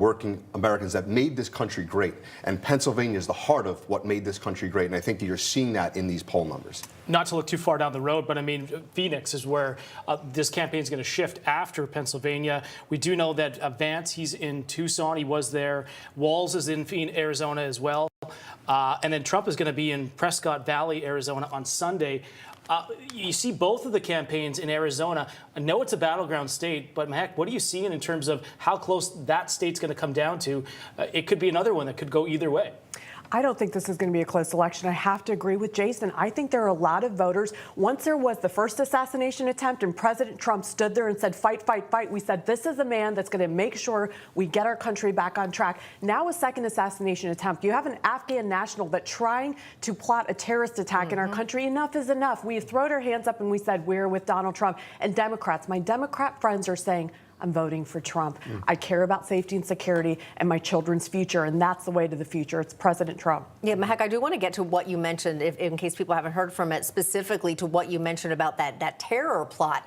working Americans that made this country great. And Pennsylvania is the heart of what made this country great. And I think that you're seeing that in these poll numbers. Not to look too far down the road, but I mean, Phoenix is where this campaign is going to shift after Pennsylvania. We do know that Vance, he's in Tucson. He was there. Walz is in Arizona as well. And then Trump is going to be in Prescott Valley, Arizona on Sunday. You see both of the campaigns in Arizona. I know it's a battleground state, but heck, what are you seeing in terms of how close that state's going to come down to? It could be another one that could go either way. I don't think this is going to be a close election. I have to agree with Jason. I think there are a lot of voters. Once there was the first assassination attempt and President Trump stood there and said, fight, fight, fight, we said, this is a man that's going to make sure we get our country back on track. Now a second assassination attempt. You have an Afghan national that's trying to plot a terrorist attack in our country. Enough is enough. We have thrown our hands up and we said, we're with Donald Trump. And Democrats, my Democrat friends are saying, I'm voting for Trump. I care about safety and security and my children's future, and that's the way to the future. It's President Trump. Yeah, Mahek, I do want to get to what you mentioned, in case people haven't heard from it, specifically to what you mentioned about that terror plot.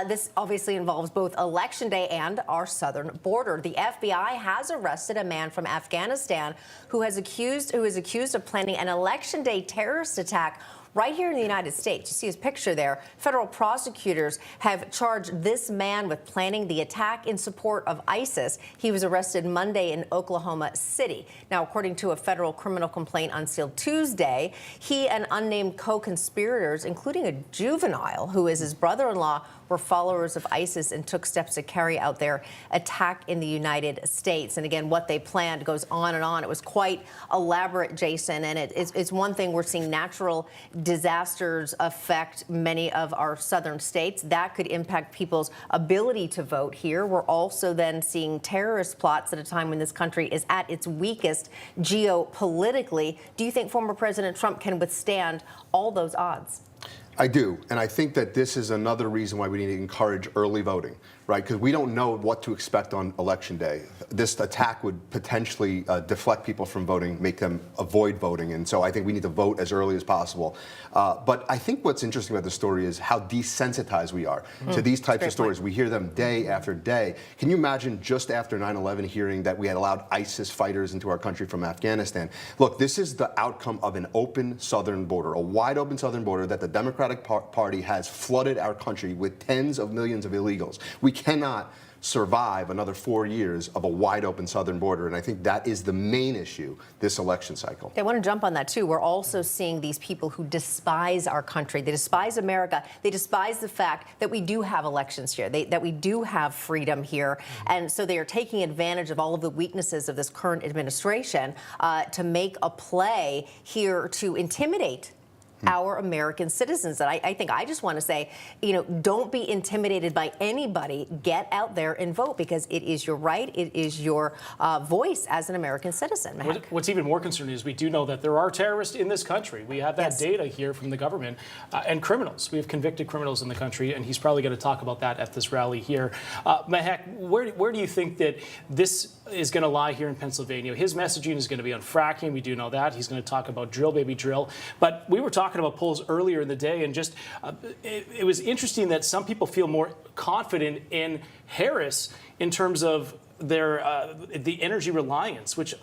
This obviously involves both Election Day and our southern border. The FBI has arrested a man from Afghanistan who is accused of planning an Election Day terrorist attack right here in the United States. You see his picture there. Federal prosecutors have charged this man with planning the attack in support of ISIS. He was arrested Monday in Oklahoma City. Now, according to a federal criminal complaint unsealed Tuesday, he and unnamed co-conspirators, including a juvenile who is his brother-in-law, were followers of ISIS and took steps to carry out their attack in the United States. And again, what they planned goes on and on. It was quite elaborate, Jason, and it's one thing we're seeing natural disasters affect many of our southern states. That could impact people's ability to vote here. We're also then seeing terrorist plots at a time when this country is at its weakest geopolitically. Do you think former President Trump can withstand all those odds? I do, and I think that this is another reason why we need to encourage early voting, right? Because we don't know what to expect on Election Day. This attack would potentially deflect people from voting, make them avoid voting, and so I think we need to vote as early as possible. But I think what's interesting about the story is how desensitized we are to these types of stories. We hear them day after day. Can you imagine just after 9/11 hearing that we had allowed ISIS fighters into our country from Afghanistan? Look, this is the outcome of an open southern border, a wide open southern border that the Democratic Party has flooded our country with tens of millions of illegals. We cannot survive another 4 years of a wide open southern border, and I think that is the main issue this election cycle. I want to jump on that too. We're also seeing these people who despise our country. They despise America. They despise the fact that we do have elections here, that we do have freedom here, and so they are taking advantage of all of the weaknesses of this current administration to make a play here to intimidate our American citizens. And I just want to say, don't be intimidated by anybody. Get out there and vote, because it is your right. It is your voice as an American citizen. What's even more concerning is we do know that there are terrorists in this country. We have that data here from the government, and criminals. We have convicted criminals in the country, and he's probably going to talk about that at this rally here. Mahek, where do you think that this is going to lie here in Pennsylvania? His messaging is going to be on fracking. We do know that. He's going to talk about drill, baby, drill. But we were talking about polls earlier in the day, and just it was interesting that some people feel more confident in Harris in terms of their the energy reliance, which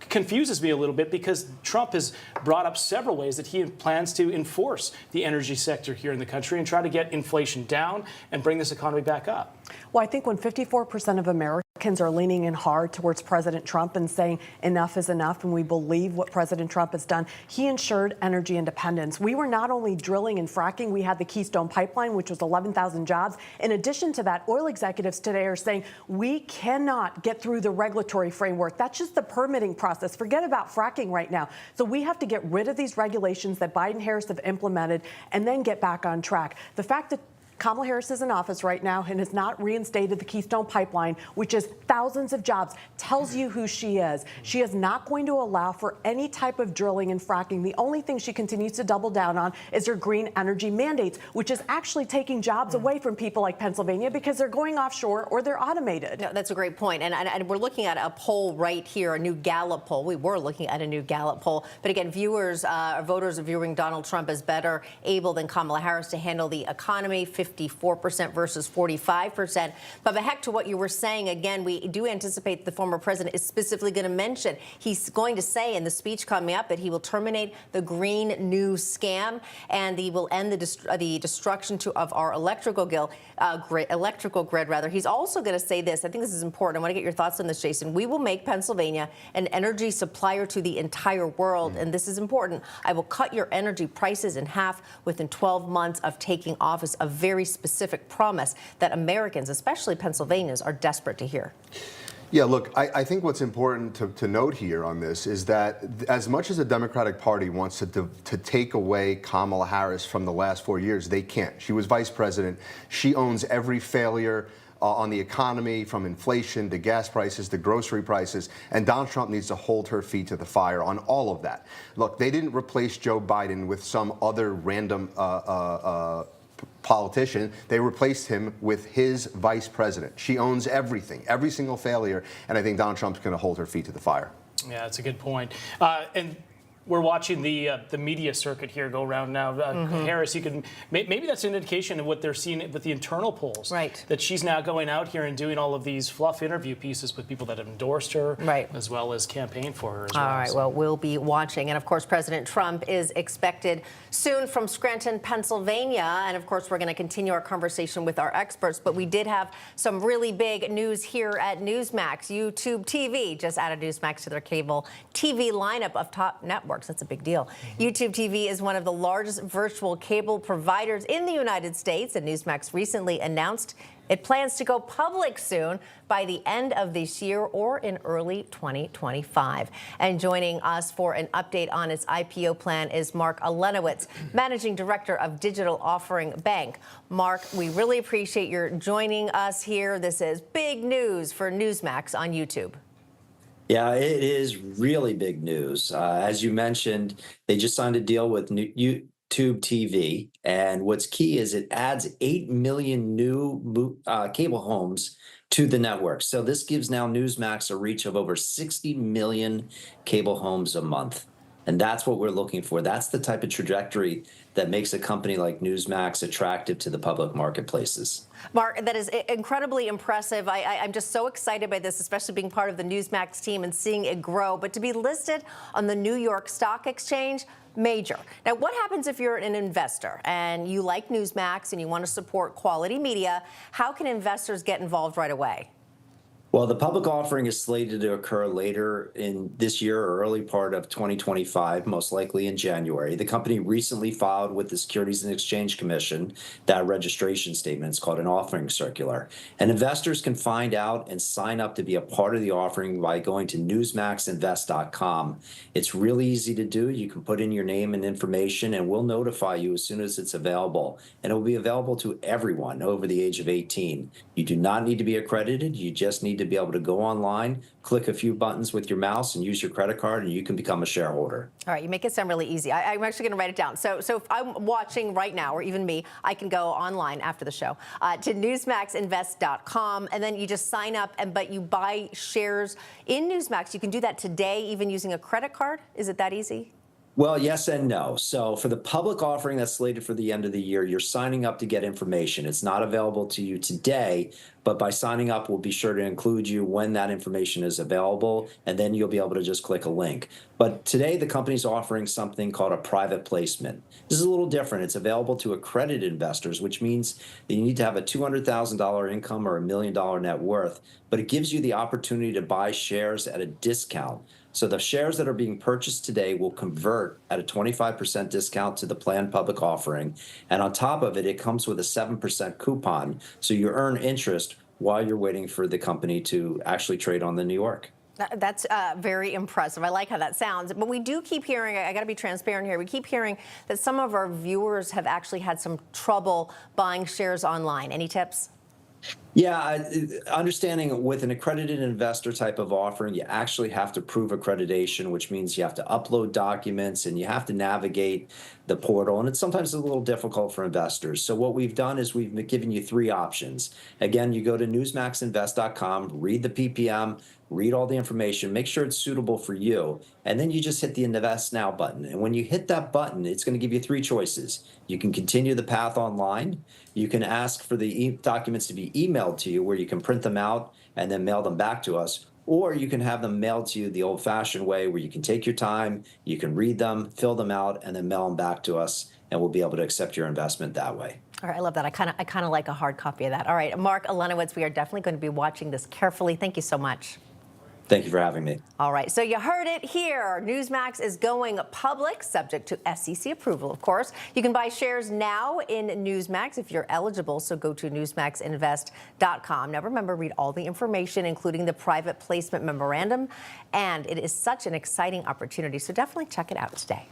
confuses me a little bit, because Trump has brought up several ways that he plans to enforce the energy sector here in the country and try to get inflation down and bring this economy back up. Well, I think when 54% of Americans are leaning in hard towards President Trump and saying enough is enough, and we believe what President Trump has done, he ensured energy independence. We were not only drilling and fracking, we had the Keystone Pipeline, which was 11,000 jobs. In addition to that, oil executives today are saying we cannot get through the regulatory framework. That's just the permitting process. Forget about fracking right now. So we have to get rid of these regulations that Biden-Harris have implemented and then get back on track. The fact that Kamala Harris is in office right now and has not reinstated the Keystone Pipeline, which is thousands of jobs, tells you who she is. She is not going to allow for any type of drilling and fracking. The only thing she continues to double down on is her green energy mandates, which is actually taking jobs away from people like Pennsylvania because they're going offshore or they're automated. No, that's a great point. And we're looking at a poll right here, a new Gallup poll. We were looking at a new Gallup poll. But again, voters are viewing Donald Trump as better able than Kamala Harris to handle the economy. 54% versus 45%. But heck, to what you were saying, again, we do anticipate the former president is specifically going to mention, he's going to say in the speech coming up that he will terminate the Green New Scam and he will end the destruction of our electrical grid. He's also going to say this. I think this is important. I want to get your thoughts on this, Jason. We will make Pennsylvania an energy supplier to the entire world, and this is important. I will cut your energy prices in half within 12 months of taking office, a very specific promise that Americans, especially Pennsylvanians, are desperate to hear. Yeah, look, I think what's important to note here on this is that as much as the Democratic Party wants to take away Kamala Harris from the last 4 years, they can't. She was vice president. She owns every failure on the economy, from inflation to gas prices to grocery prices, and Donald Trump needs to hold her feet to the fire on all of that. Look, they didn't replace Joe Biden with some other random politician. They replaced him with his vice president. She owns everything, every single failure, and I think Donald Trump's going to hold her feet to the fire. Yeah, that's a good point. And we're watching the media circuit here go around now. Harris, you can maybe that's an indication of what they're seeing with the internal polls. Right. That she's now going out here and doing all of these fluff interview pieces with people that have endorsed her, right, as well as campaigned for her as well. All right. Well, we'll be watching, and of course, President Trump is expected soon from Scranton, Pennsylvania, and of course, we're going to continue our conversation with our experts. But we did have some really big news here at Newsmax. YouTube TV just added Newsmax to their cable TV lineup of top networks. That's a big deal. YouTube TV is one of the largest virtual cable providers in the United States, and Newsmax recently announced it plans to go public soon by the end of this year or in early 2025. And joining us for an update on its IPO plan is Mark Alenowitz, Managing Director of Digital Offering Bank. Mark, we really appreciate your joining us here. This is big news for Newsmax on YouTube. Yeah, it is really big news. As you mentioned, they just signed a deal with YouTube TV. And what's key is it adds 8 million new cable homes to the network. So this gives now Newsmax a reach of over 60 million cable homes a month. And that's what we're looking for. That's the type of trajectory that makes a company like Newsmax attractive to the public marketplaces. Mark, that is incredibly impressive. I'm just so excited by this, especially being part of the Newsmax team and seeing it grow. But to be listed on the New York Stock Exchange, major. Now, what happens if you're an investor and you like Newsmax and you want to support quality media? How can investors get involved right away? Well, the public offering is slated to occur later in this year or early part of 2025, most likely in January. The company recently filed with the Securities and Exchange Commission that registration statement. It's called an offering circular. And investors can find out and sign up to be a part of the offering by going to NEWSMAXinvest.com. It's really easy to do. You can put in your name and information, and we'll notify you as soon as it's available. And it will be available to everyone over the age of 18. You do not need to be accredited. You just need to be able to go online, click a few buttons with your mouse, and use your credit card, and you can become a shareholder. All right, you make it sound really easy. I'm actually going to write it down. So if I'm watching right now, or even me, I can go online after the show to NewsMaxInvest.com, and then you just sign up, but you buy shares in Newsmax. You can do that today, even using a credit card. Is it that easy? Well, yes and no. So for the public offering that's slated for the end of the year, you're signing up to get information. It's not available to you today, but by signing up, we'll be sure to include you when that information is available, and then you'll be able to just click a link. But today, the company's offering something called a private placement. This is a little different. It's available to accredited investors, which means that you need to have a $200,000 income or $1 million net worth, but it gives you the opportunity to buy shares at a discount. So the shares that are being purchased today will convert at a 25% discount to the planned public offering. And on top of it, it comes with a 7% coupon. So you earn interest while you're waiting for the company to actually trade on the New York. That's very impressive. I like how that sounds. But we do keep hearing, I got to be transparent here, we keep hearing that some of our viewers have actually had some trouble buying shares online. Any tips? Yeah, understanding with an accredited investor type of offering, you actually have to prove accreditation, which means you have to upload documents and you have to navigate the portal, and it's sometimes a little difficult for investors. So what we've done is we've given you three options. Again, you go to newsmaxinvest.com, read the PPM, read all the information, make sure it's suitable for you, and then you just hit the Invest Now button. And when you hit that button, it's going to give you three choices. You can continue the path online. You can ask for the documents to be emailed to you, where you can print them out and then mail them back to us. Or you can have them mailed to you the old-fashioned way, where you can take your time, you can read them, fill them out, and then mail them back to us, and we'll be able to accept your investment that way. All right, I love that. I kind of like a hard copy of that. All right, Mark Alenowitz, we are definitely going to be watching this carefully. Thank you so much. Thank you for having me. All right, so you heard it here. Newsmax is going public, subject to SEC approval, of course. You can buy shares now in Newsmax if you're eligible, so go to newsmaxinvest.com. Now, remember, read all the information, including the private placement memorandum, and it is such an exciting opportunity, so definitely check it out today.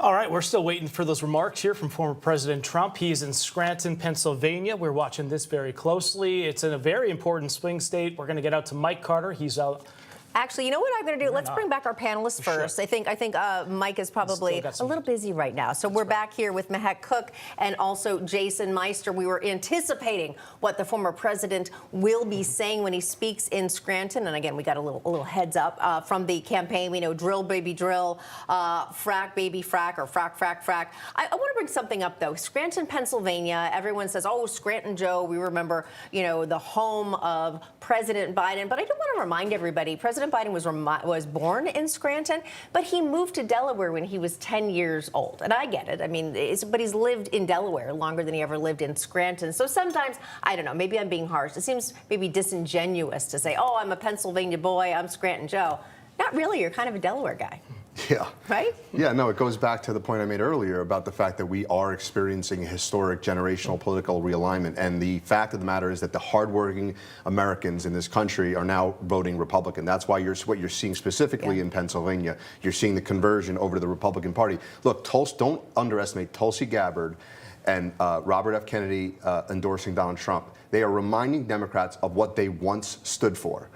All right, we're still waiting for those remarks here from former President Trump. He's in Scranton, Pennsylvania. We're watching this very closely. It's in a very important swing state. We're going to get out to Mike Carter. He's out. Actually, you know what I'm going to do? Let's bring back our panelists first. Sure. I think Mike is probably a little busy right now. So we're back here with Mehek Cook and also Jason Meister. We were anticipating what the former president will be saying when he speaks in Scranton. And again, we got a little heads up from the campaign. We know drill, baby, drill, frack, baby, frack, or frack, frack, frack. I want to bring something up, though. Scranton, Pennsylvania, everyone says, oh, Scranton Joe. We remember, the home of President Biden. But I do want to remind everybody, President Biden was born in Scranton, but he moved to Delaware when he was 10 years old. And I get it. I mean, but he's lived in Delaware longer than he ever lived in Scranton. So sometimes, I don't know, maybe I'm being harsh. It seems maybe disingenuous to say, oh, I'm a Pennsylvania boy, I'm Scranton Joe. Not really. You're kind of a Delaware guy. Yeah. Right? Yeah, no, it goes back to the point I made earlier about the fact that we are experiencing a historic generational political realignment. And the fact of the matter is that the hardworking Americans in this country are now voting Republican. That's why what you're seeing specifically in Pennsylvania. You're seeing the conversion over to the Republican Party. Look, don't underestimate Tulsi Gabbard and Robert F. Kennedy endorsing Donald Trump. They are reminding Democrats of what they once stood for.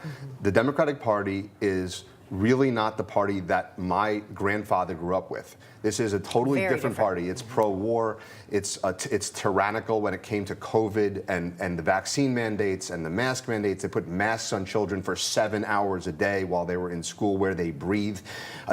The Democratic Party is really not the party that my grandfather grew up with. This is a totally different party. It's pro-war. It's tyrannical when it came to COVID and the vaccine mandates and the mask mandates. They put masks on children for 7 hours a day while they were in school where they breathe.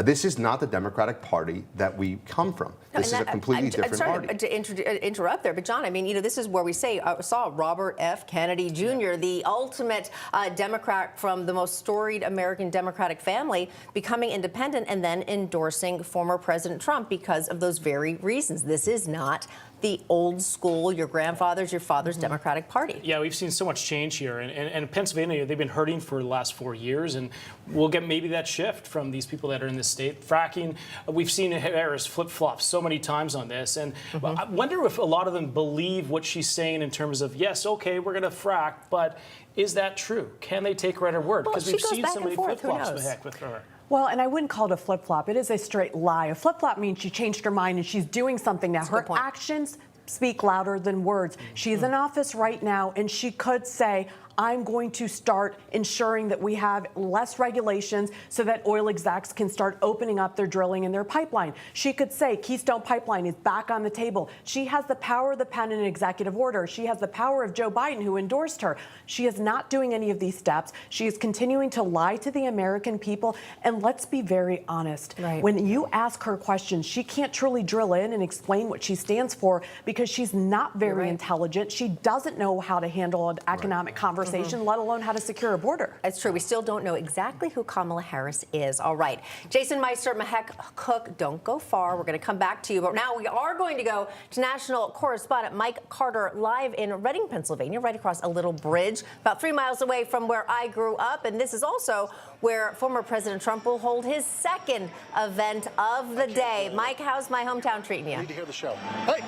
This is not the Democratic Party that we come from. This is a completely different party. I'm sorry to interrupt there, but John, I mean, this is where we saw Robert F. Kennedy Jr., the ultimate Democrat from the most storied American Democratic family, becoming independent and then endorsing former President Trump because of those very reasons. This is not the old school, your grandfather's, your father's Democratic Party. Yeah, we've seen so much change here. And Pennsylvania, they've been hurting for the last 4 years, and we'll get maybe that shift from these people that are in this state. Fracking, we've seen Harris flip-flop so many times on this, and I wonder if a lot of them believe what she's saying in terms of, yes, okay, we're going to frack, but is that true? Can they take her at her word? Because we've seen so many flip-flops with her. Well, and I wouldn't call it a flip-flop. It is a straight lie. A flip-flop means she changed her mind and she's doing something now. Her actions speak louder than words. She's in office right now, and she could say, I'm going to start ensuring that we have less regulations so that oil execs can start opening up their drilling and their pipeline. She could say Keystone Pipeline is back on the table. She has the power of the pen in an executive order. She has the power of Joe Biden, who endorsed her. She is not doing any of these steps. She is continuing to lie to the American people. And let's be very honest. Right. When you ask her questions, she can't truly drill in and explain what she stands for because she's not very intelligent. She doesn't know how to handle an economic conversation, let alone how to secure a border. That's true. We still don't know exactly who Kamala Harris is. All right. Jason Meister, Mehek Cook, don't go far. We're going to come back to you. But now we are going to go to national correspondent Mike Carter live in Reading, Pennsylvania, right across a little bridge, about 3 miles away from where I grew up. And this is also where former President Trump will hold his second event of the day. Mike, how's my hometown treating you? Need to hear the show. Hey!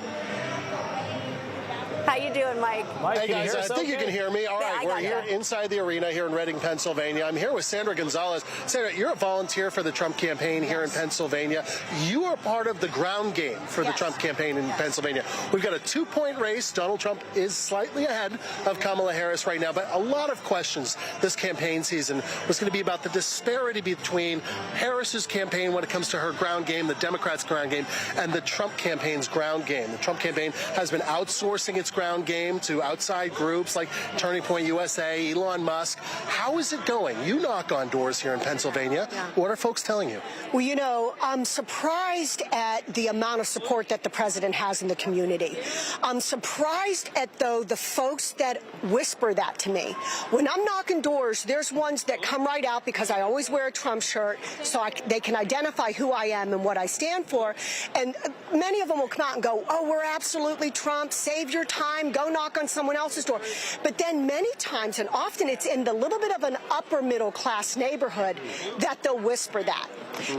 How you doing, Mike? Mike, Hey can you guys, hear I us think you okay? can hear me. All Yeah, right, I we're got here ya. inside the arena here in Reading, Pennsylvania. I'm here with Sandra Gonzalez. Sandra, you're a volunteer for the Trump campaign here in Pennsylvania. You are part of the ground game for the Trump campaign in Pennsylvania. We've got a 2-point race. Donald Trump is slightly ahead of Kamala Harris right now, but a lot of questions this campaign season was going to be about the disparity between Harris's campaign when it comes to her ground game, the Democrats' ground game, and the Trump campaign's ground game. The Trump campaign has been outsourcing its ground game to outside groups like Turning Point USA, Elon Musk. How is it going? You knock on doors here in Pennsylvania. What are folks telling you? Well, you know, I'm surprised at the amount of support that the president has in the community. I'm surprised at, though, the folks that whisper that to me. When I'm knocking doors, there's ones that come right out because I always wear a Trump shirt, so they can identify who I am and what I stand for. And many of them will come out and go, oh, we're absolutely Trump, save your time, go knock on someone else's door. But then many times, and often it's in the little bit of an upper middle class neighborhood, that they'll whisper that.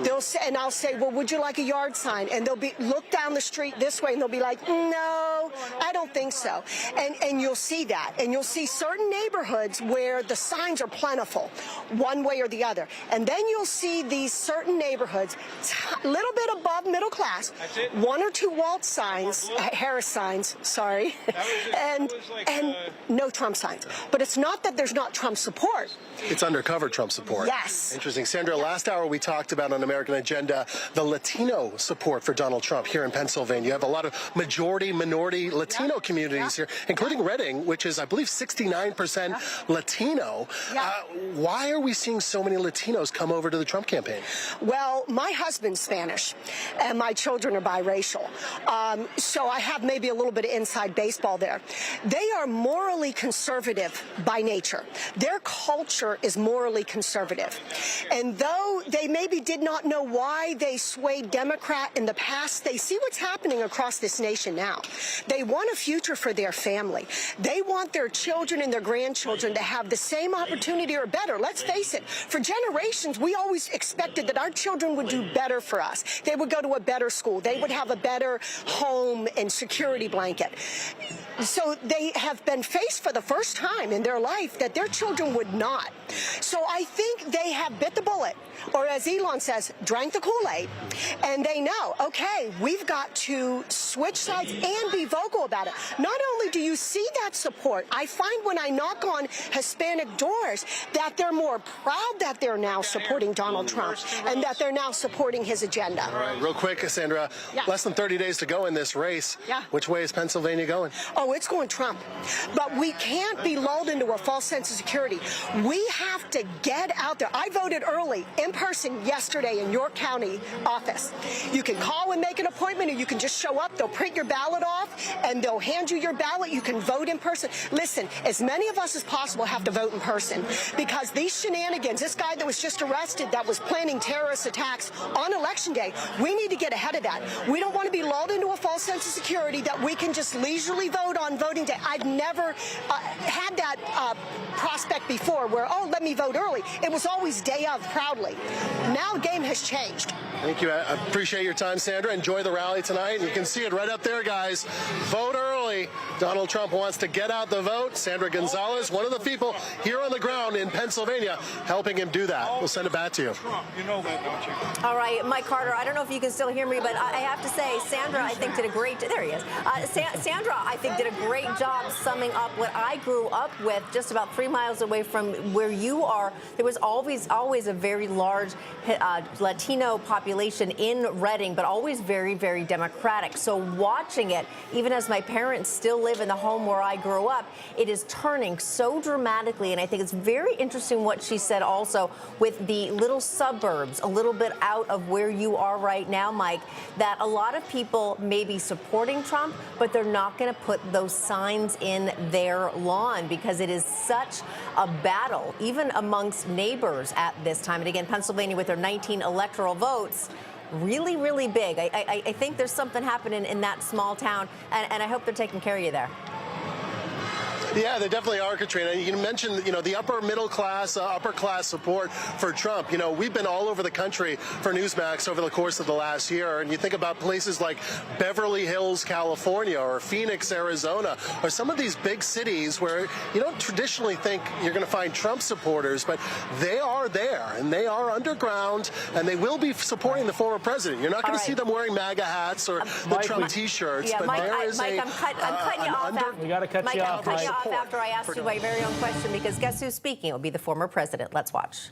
They'll say, and I'll say, well, would you like a yard sign? And they'll be look down the street this way, and they'll be like, no, I don't think so. And you'll see that, and you'll see certain neighborhoods where the signs are plentiful, one way or the other. And then you'll see these certain neighborhoods, a little bit above middle class, 1 or 2 Walt signs, Harris signs, sorry, and no Trump signs. But it's not that there's not Trump support. It's undercover Trump support. Yes. Interesting. Sandra, last hour we talked about on American Agenda the Latino support for Donald Trump here in Pennsylvania. You have a lot of minority Latino communities here, including Reading, which is, I believe, 69% Latino. Why are we seeing so many Latinos come over to the Trump campaign? Well, my husband's Spanish, and my children are biracial. So I have maybe a little bit of inside baseball there. They are morally conservative by nature. Their culture is morally conservative. And though they maybe did not know why they swayed Democrat in the past, they see what's happening across this nation now. They want a future for their family. They want their children and their grandchildren to have the same opportunity or better. Let's face it, for generations, we always expected that our children would do better for us. They would go to a better school. They would have a better home and security blanket. So they have been faced for the first time in their life that their children would not. So I think they have bit the bullet, or as Elon says, drank the Kool-Aid, and they know, okay, we've got to switch sides and be vocal about it. Not only do you see that support, I find when I knock on Hispanic doors that they're more proud that they're now supporting Donald Trump and that they're now supporting his agenda. All right, real quick, Sandra, less than 30 days to go in this race. Which way is Pennsylvania going? Oh, it's going Trump. But we can't be lulled into a false sense of security. We have to get out there. I voted early, in person, yesterday in York County office. You can call and make an appointment, or you can just show up. They'll print your ballot off, and they'll hand you your ballot. You can vote in person. Listen, as many of us as possible have to vote in person, because these shenanigans, this guy that was just arrested that was planning terrorist attacks on Election Day, we need to get ahead of that. We don't want to be lulled into a false sense of security that we can just leisurely vote on voting day. I've never had that prospect before where, oh, let me vote early. It was always day of, proudly. Now the game has changed. Thank you. I appreciate your time, Sandra. Enjoy the rally tonight. You can see it right up there, guys. Vote early. Donald Trump wants to get out the vote. Sandra Gonzalez, one of the people here on the ground in Pennsylvania, helping him do that. We'll send it back to you. You know that, don't you? All right, Mike Carter, I don't know if you can still hear me, but I have to say, Sandra, I think did a great, there he is. Sandra, I think, did a great job summing up what I grew up with just about 3 miles away from where you are. There was always a very large Latino population in Reading, but always very, very Democratic. So watching it, even as my parents still live in the home where I grew up, it is turning so dramatically. And I think it's very interesting what she said also with the little suburbs, a little bit out of where you are right now, Mike, that a lot of people may be supporting Trump, but they're not going to put those signs in their lawn because it is such a battle, even amongst neighbors at this time. And again, Pennsylvania with their 19 electoral votes, really, really big. I think there's something happening in that small town, and I hope they're taking care of you there. Yeah, they definitely are, Katrina. And you mentioned, the upper middle class, upper class support for Trump. We've been all over the country for Newsmax over the course of the last year. And you think about places like Beverly Hills, California, or Phoenix, Arizona, or some of these big cities where you don't traditionally think you're going to find Trump supporters, but they are there, and they are underground, and they will be supporting the former president. You're not going to see them wearing MAGA hats or the Trump T-shirts, yeah, but Mike, there is I'm cutting you off. We got to cut Mike, you I'm off. cutting you off after I asked you my very own question, because guess who's speaking? It will be the former president. Let's watch.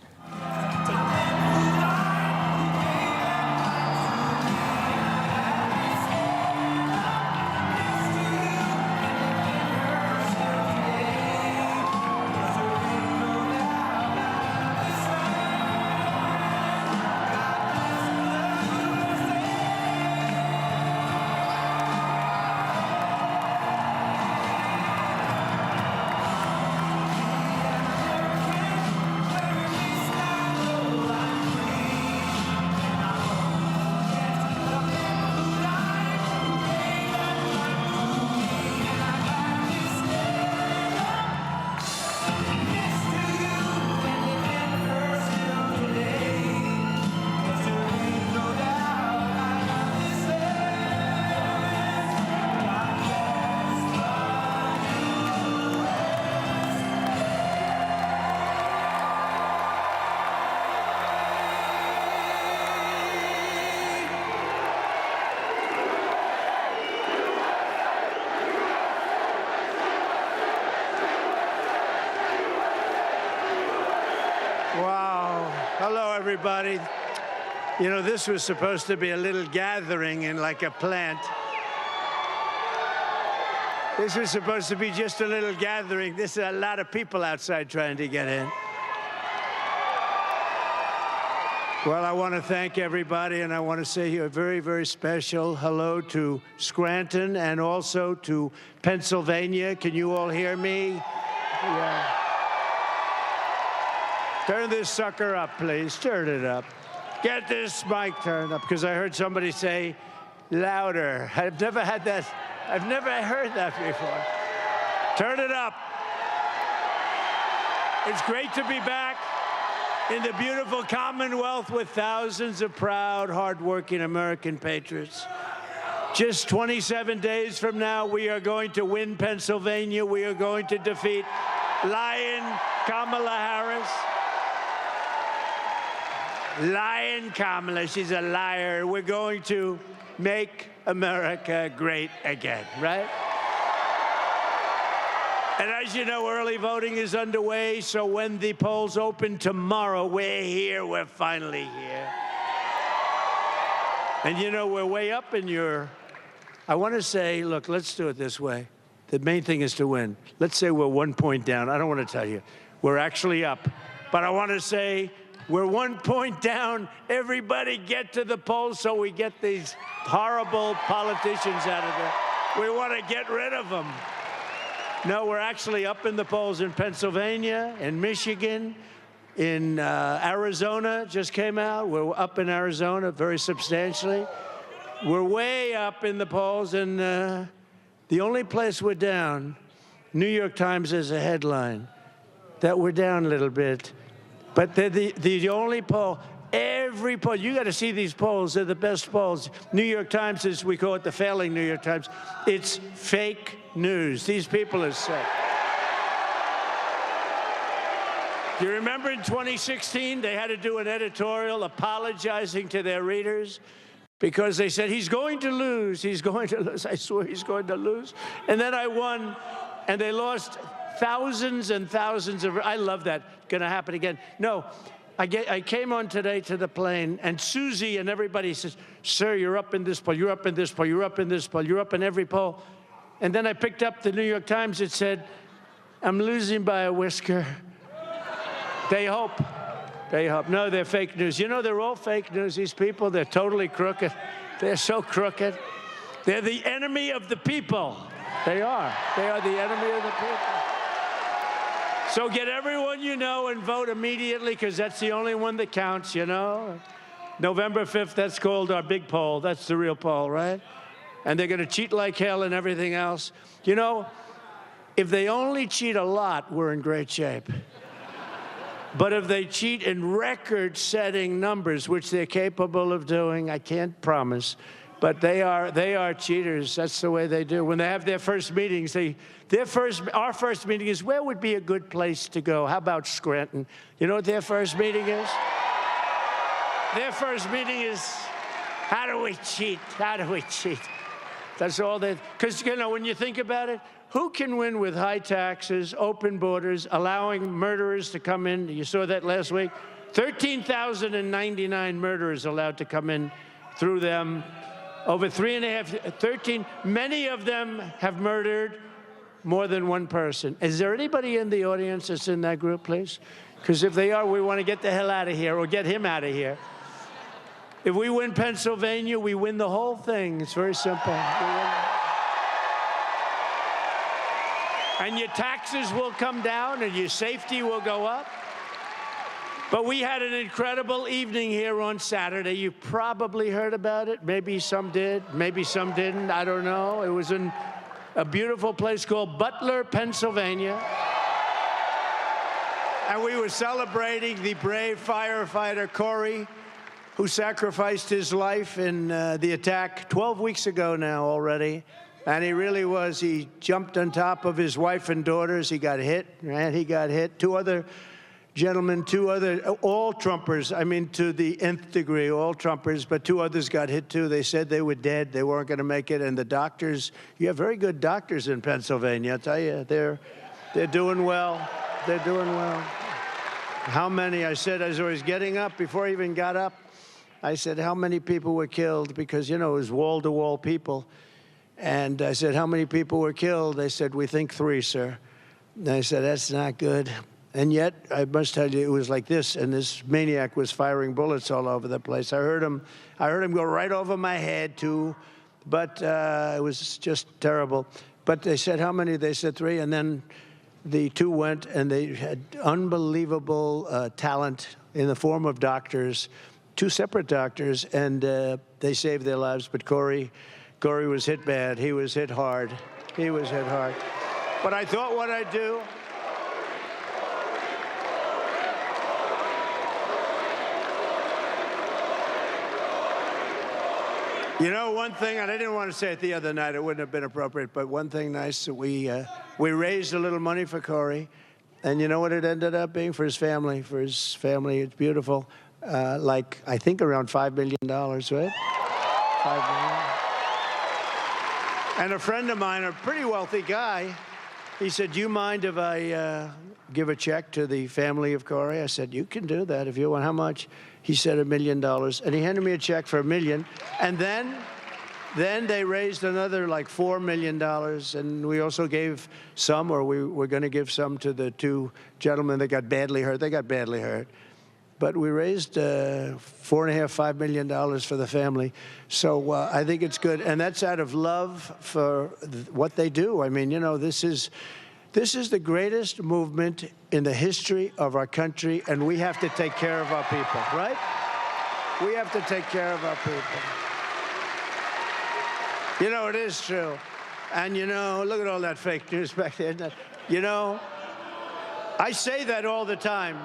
Wow. Hello, everybody. This was supposed to be a little gathering in like a plant. This was supposed to be just a little gathering. There's a lot of people outside trying to get in. Well, I want to thank everybody, and I want to say a very, very special hello to Scranton and also to Pennsylvania. Can you all hear me? Yeah. Turn this sucker up, please. Turn it up. Get this mic turned up, because I heard somebody say louder. I've never had that. I've never heard that before. Turn it up. It's great to be back in the beautiful Commonwealth with thousands of proud, hardworking American patriots. Just 27 days from now, we are going to win Pennsylvania. We are going to defeat Lion Kamala Harris. Lion Kamala, she's a liar. We're going to make America great again, right? And as you know, early voting is underway, so when the polls open tomorrow, we're here, we're finally here. And we're way up in your, I want to say, look, let's do it this way. The main thing is to win. Let's say we're 1 point down. I don't want to tell you. We're actually up. But I want to say, we're 1 point down. Everybody get to the polls so we get these horrible politicians out of there. We want to get rid of them. No, we're actually up in the polls in Pennsylvania, in Michigan, in Arizona just came out. We're up in Arizona very substantially. We're way up in the polls, and the only place we're down, New York Times has a headline that we're down a little bit. But they're the only poll, every poll, you got to see these polls, they're the best polls. New York Times is, we call it the failing New York Times. It's fake news. These people are sick. Do you remember in 2016, they had to do an editorial apologizing to their readers because they said, he's going to lose, he's going to lose. I swear he's going to lose. And then I won, and they lost thousands and thousands of, I love that, going to happen again. No, I came on today to the plane, and Susie and everybody says, sir, you're up in this poll, you're up in this poll, you're up in this poll, you're up in every poll. And then I picked up the New York Times. It said, I'm losing by a whisker. They hope. They hope. No, they're fake news. They're all fake news, these people. They're totally crooked. They're so crooked. They're the enemy of the people. They are. They are the enemy of the people. So get everyone you know and vote immediately, because that's the only one that counts, November 5th, that's called our big poll. That's the real poll, right? And they're going to cheat like hell and everything else. If they only cheat a lot, we're in great shape. But if they cheat in record-setting numbers, which they're capable of doing, I can't promise, but they are cheaters. That's the way they do. When they have their first meetings, our first meeting is, where would be a good place to go? How about Scranton? You know what their first meeting is? Their first meeting is, how do we cheat? How do we cheat? That's all they, because, you know, when you think about it, who can win with high taxes, open borders, allowing murderers to come in? You saw that last week? 13,099 murderers allowed to come in through them. Over 13, many of them have murdered more than one person. Is there anybody in the audience that's in that group, please? Because if they are, we want to get the hell out of here or get him out of here. If we win Pennsylvania, we win the whole thing. It's very simple. And your taxes will come down and your safety will go up. But we had an incredible evening here on Saturday. You probably heard about it. Maybe some did, maybe some didn't. I don't know. It was in a beautiful place called Butler, Pennsylvania. And we were celebrating the brave firefighter, Corey, who sacrificed his life in the attack 12 weeks ago now already. And he really was. He jumped on top of his wife and daughters. He got hit, and he got hit. Two other gentlemen, all Trumpers, I mean, to the nth degree, all Trumpers, but two others got hit too. They said they were dead. They weren't going to make it. And the doctors, you have very good doctors in Pennsylvania. I'll tell you, they're doing well. They're doing well. How many, I said, as I was getting up, before I even got up, I said, how many people were killed? Because, you know, it was wall-to-wall people. And I said, how many people were killed? They said, we think 3, sir. And I said, that's not good. And yet, I must tell you, it was like this, and this maniac was firing bullets all over the place. I heard him go right over my head, too, but it was just terrible. But they said, how many? They said 3, and then the 2 went, and they had unbelievable talent in the form of doctors, 2 separate doctors, and they saved their lives. But Corey was hit bad. He was hit hard. He was hit hard. But I thought what I'd do, you know, one thing, and I didn't want to say it the other night, it wouldn't have been appropriate, but one thing nice, that we raised a little money for Corey, and you know what it ended up being for his family? For his family, it's beautiful. Like, I think around $5 million, right? $5 million. And a friend of mine, a pretty wealthy guy, he said, do you mind if I give a check to the family of Corey? I said, you can do that if you want. How much? He said $1 million. And he handed me a check for $1 million. And then they raised another like $4 million. And we also gave some, or we were going to give some to the 2 gentlemen that got badly hurt. They got badly hurt. But we raised $4.5–5 million for the family. So I think it's good. And that's out of love for what they do. I mean, you know, this is the greatest movement in the history of our country, and we have to take care of our people, right? We have to take care of our people. You know, it is true. And, you know, look at all that fake news back there. You know, I say that all the time.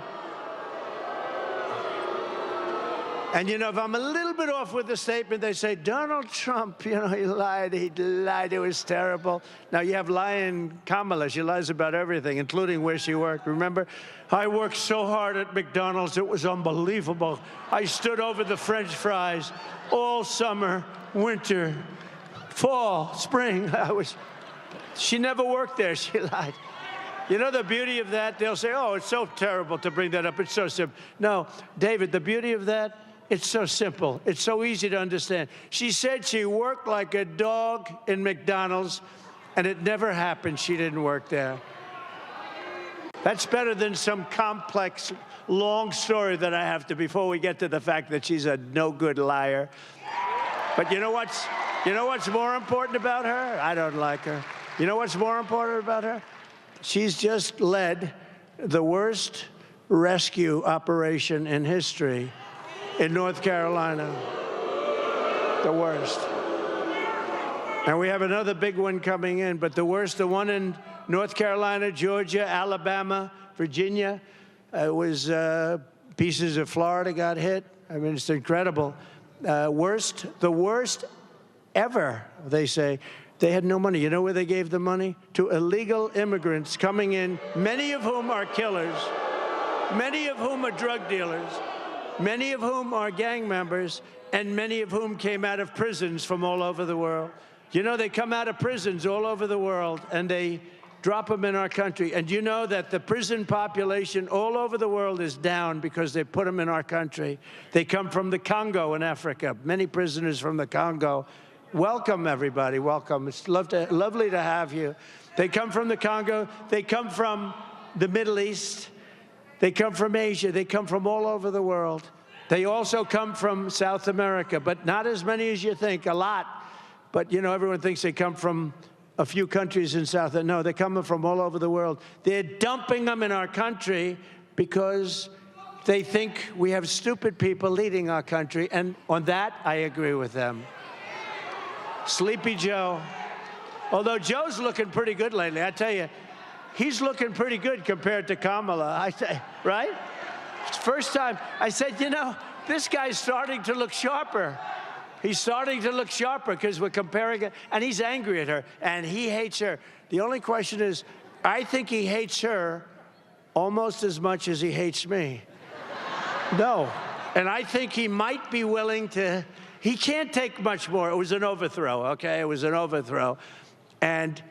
And, you know, if I'm a little bit off with the statement, they say, Donald Trump, you know, he lied, it was terrible. Now, you have lying Kamala. She lies about everything, including where she worked. Remember? I worked so hard at McDonald's, it was unbelievable. I stood over the French fries all summer, winter, fall, spring. She never worked there. She lied. You know the beauty of that? They'll say, oh, it's so terrible to bring that up. It's so simple. No, David, the beauty of that, it's so simple. It's so easy to understand. She said she worked like a dog in McDonald's, and it never happened. She didn't work there. That's better than some complex, long story that I have to, before we get to the fact that she's a no-good liar. But you know what's more important about her? I don't like her. You know what's more important about her? She's just led the worst rescue operation in history in North Carolina. The worst. And we have another big one coming in, but the worst, the one in North Carolina, Georgia, Alabama, Virginia. It was pieces of Florida got hit. I mean, it's incredible. The worst ever, they say. They had no money. You know where they gave the money? To illegal immigrants coming in, many of whom are killers, many of whom are drug dealers, many of whom are gang members, and many of whom came out of prisons from all over the world. You know, they come out of prisons all over the world, and they drop them in our country. And you know that the prison population all over the world is down because they put them in our country. They come from the Congo in Africa, many prisoners from the Congo. Welcome, everybody. Welcome. It's lovely to have you. They come from the Congo. They come from the Middle East. They come from Asia. They come from all over the world. They also come from South America, but not as many as you think, a lot. But, you know, everyone thinks they come from a few countries in South. No, they're coming from all over the world. They're dumping them in our country because they think we have stupid people leading our country. And on that, I agree with them. Sleepy Joe. Although Joe's looking pretty good lately, I tell you, he's looking pretty good compared to Kamala, I say, right? It's the first time I said, you know, this guy's starting to look sharper. He's starting to look sharper because we're comparing it, and he's angry at her, and he hates her. The only question is, I think he hates her almost as much as he hates me. No. And I think he might be willing to. He can't take much more. It was an overthrow, okay? It was an overthrow. And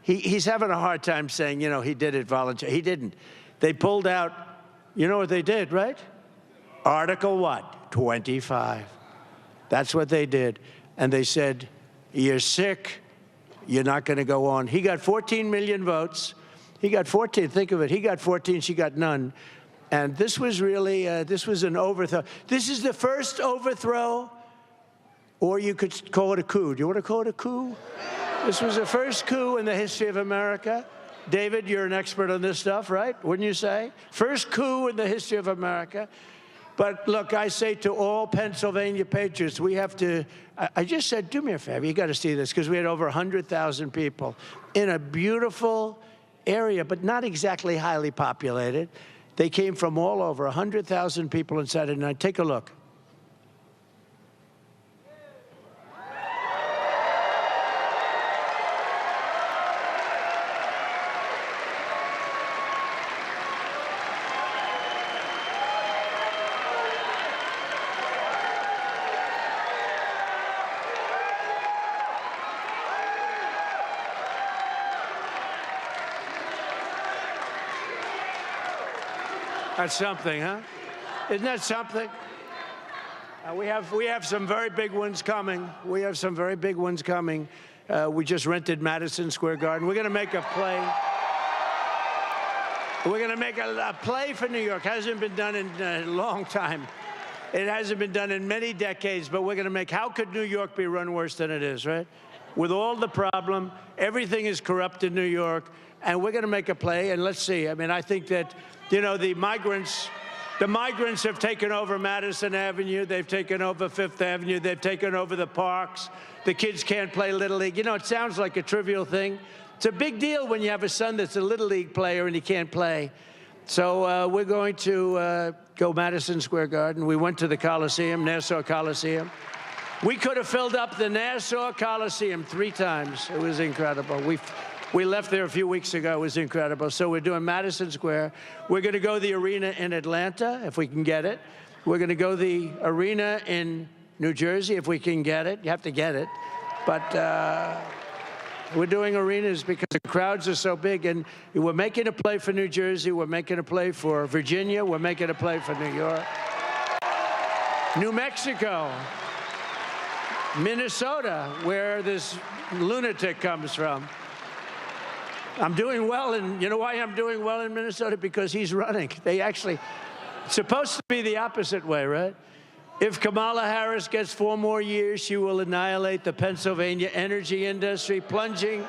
he's having a hard time saying, you know, he did it voluntarily. He didn't. They pulled out, you know what they did, right? Article what? 25. That's what they did. And they said, you're sick. You're not going to go on. He got 14 million votes. He got 14. Think of it. He got 14. She got none. And this was really, this was an overthrow. This is the first overthrow. Or you could call it a coup. Do you want to call it a coup? This was the first coup in the history of America. David, you're an expert on this stuff, right? Wouldn't you say? First coup in the history of America. But look, I say to all Pennsylvania patriots, we have to, I just said, do me a favor, you got to see this, because we had over 100,000 people in a beautiful area, but not exactly highly populated. They came from all over, 100,000 people on Saturday night. Take a look. That's something, huh? Isn't that something? We have some very big ones coming. We have some very big ones coming. We just rented Madison Square Garden. We're going to make a play. We're going to make a play for New York. Hasn't been done in a long time. It hasn't been done in many decades, but we're going to make, how could New York be run worse than it is, right? With all the problem, everything is corrupt in New York, and we're going to make a play, and let's see. I mean, I think that, you know, the migrants have taken over Madison Avenue. They've taken over Fifth Avenue. They've taken over the parks. The kids can't play Little League. You know, it sounds like a trivial thing. It's a big deal when you have a son that's a Little League player and he can't play. So we're going to go Madison Square Garden. We went to the Coliseum, Nassau Coliseum. We could have filled up the Nassau Coliseum 3 times. It was incredible. We left there a few weeks ago. It was incredible. So we're doing Madison Square. We're going to go the arena in Atlanta, if we can get it. We're going to go the arena in New Jersey, if we can get it. You have to get it. But we're doing arenas because the crowds are so big. And we're making a play for New Jersey. We're making a play for Virginia. We're making a play for New York. New Mexico. Minnesota, where this lunatic comes from. I'm doing well, and you know why I'm doing well in Minnesota? Because he's running. They actually, it's supposed to be the opposite way, right? If Kamala Harris gets 4 more years, she will annihilate the Pennsylvania energy industry, plunging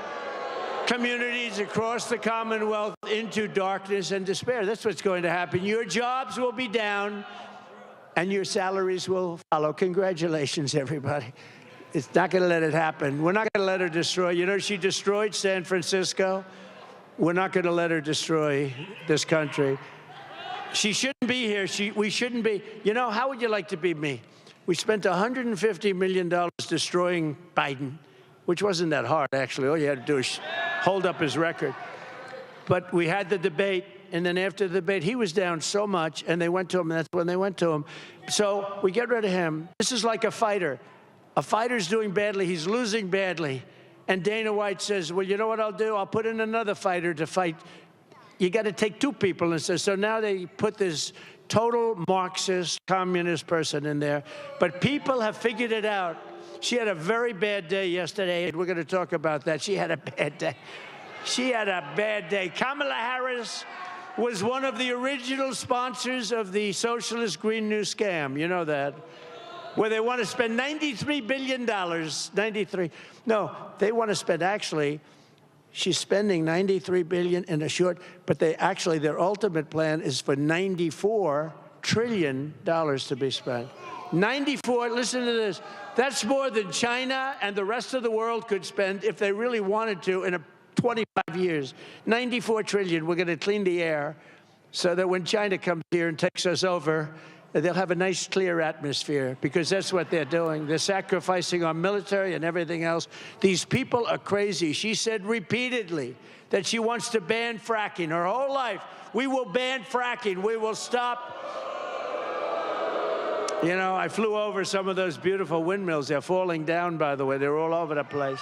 communities across the Commonwealth into darkness and despair. That's what's going to happen. Your jobs will be down, and your salaries will follow. Congratulations, everybody. It's not going to let it happen. We're not going to let her destroy. You know, she destroyed San Francisco. We're not going to let her destroy this country. She shouldn't be here. We shouldn't be. You know, how would you like to be me? We spent $150 million destroying Biden, which wasn't that hard, actually. All you had to do is hold up his record. But we had the debate, and then after the debate, he was down so much, and they went to him, and that's when they went to him. So we get rid of him. This is like a fighter. A fighter's doing badly. He's losing badly. And Dana White says, well, you know what I'll do? I'll put in another fighter to fight. You got to take two people. And so now they put this total Marxist, communist person in there. But people have figured it out. She had a very bad day yesterday, and we're going to talk about that. She had a bad day. She had a bad day. Kamala Harris was one of the original sponsors of the socialist Green New scam. You know that. Where they want to spend $93 billion. 93. No, they want to spend, actually, she's spending $93 billion in a short, but they actually, their ultimate plan is for $94 trillion to be spent. 94, listen to this, that's more than China and the rest of the world could spend if they really wanted to in 25 years. 94 trillion, we're going to clean the air so that when China comes here and takes us over, they'll have a nice, clear atmosphere, because that's what they're doing. They're sacrificing our military and everything else. These people are crazy. She said repeatedly that she wants to ban fracking her whole life. We will ban fracking. We will stop. You know, I flew over some of those beautiful windmills. They're falling down, by the way. They're all over the place.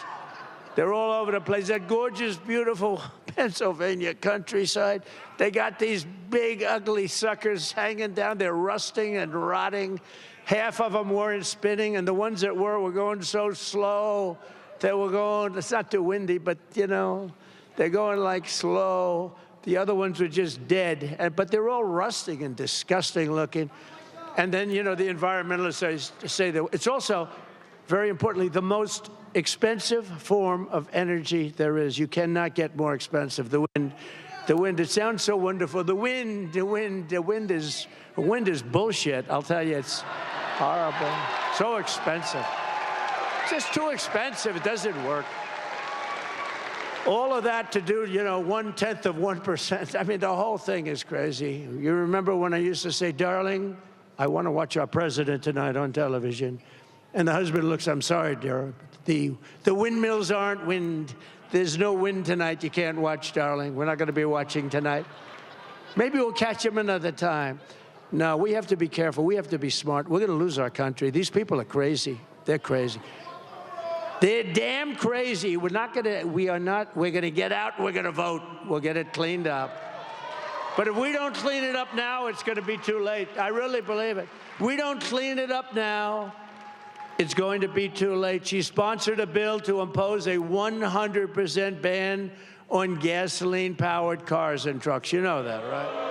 They're all over the place. That gorgeous, beautiful Pennsylvania countryside. They got these big, ugly suckers hanging down. They're rusting and rotting. Half of them weren't spinning, and the ones that were going so slow. They were going, it's not too windy, but, you know, they're going like slow. The other ones were just dead. But they're all rusting and disgusting looking. And then, you know, the environmentalists say that it's also, very importantly, the most expensive form of energy there is. You cannot get more expensive. The wind, it sounds so wonderful. The wind is bullshit. I'll tell you, it's horrible. So expensive. It's just too expensive. It doesn't work. All of that to do, you know, 1/10 of 1%. I mean, the whole thing is crazy. You remember when I used to say, darling, I want to watch our president tonight on television. And the husband looks, I'm sorry, dear. The windmills aren't wind. There's no wind tonight. You can't watch, darling. We're not going to be watching tonight. Maybe we'll catch him another time. No, we have to be careful. We have to be smart. We're going to lose our country. These people are crazy. They're crazy. They're damn crazy. We're going to get out. We're going to vote. We'll get it cleaned up. But if we don't clean it up now, it's going to be too late. I really believe it. We don't clean it up now, it's going to be too late. She sponsored a bill to impose a 100% ban on gasoline-powered cars and trucks. You know that, right?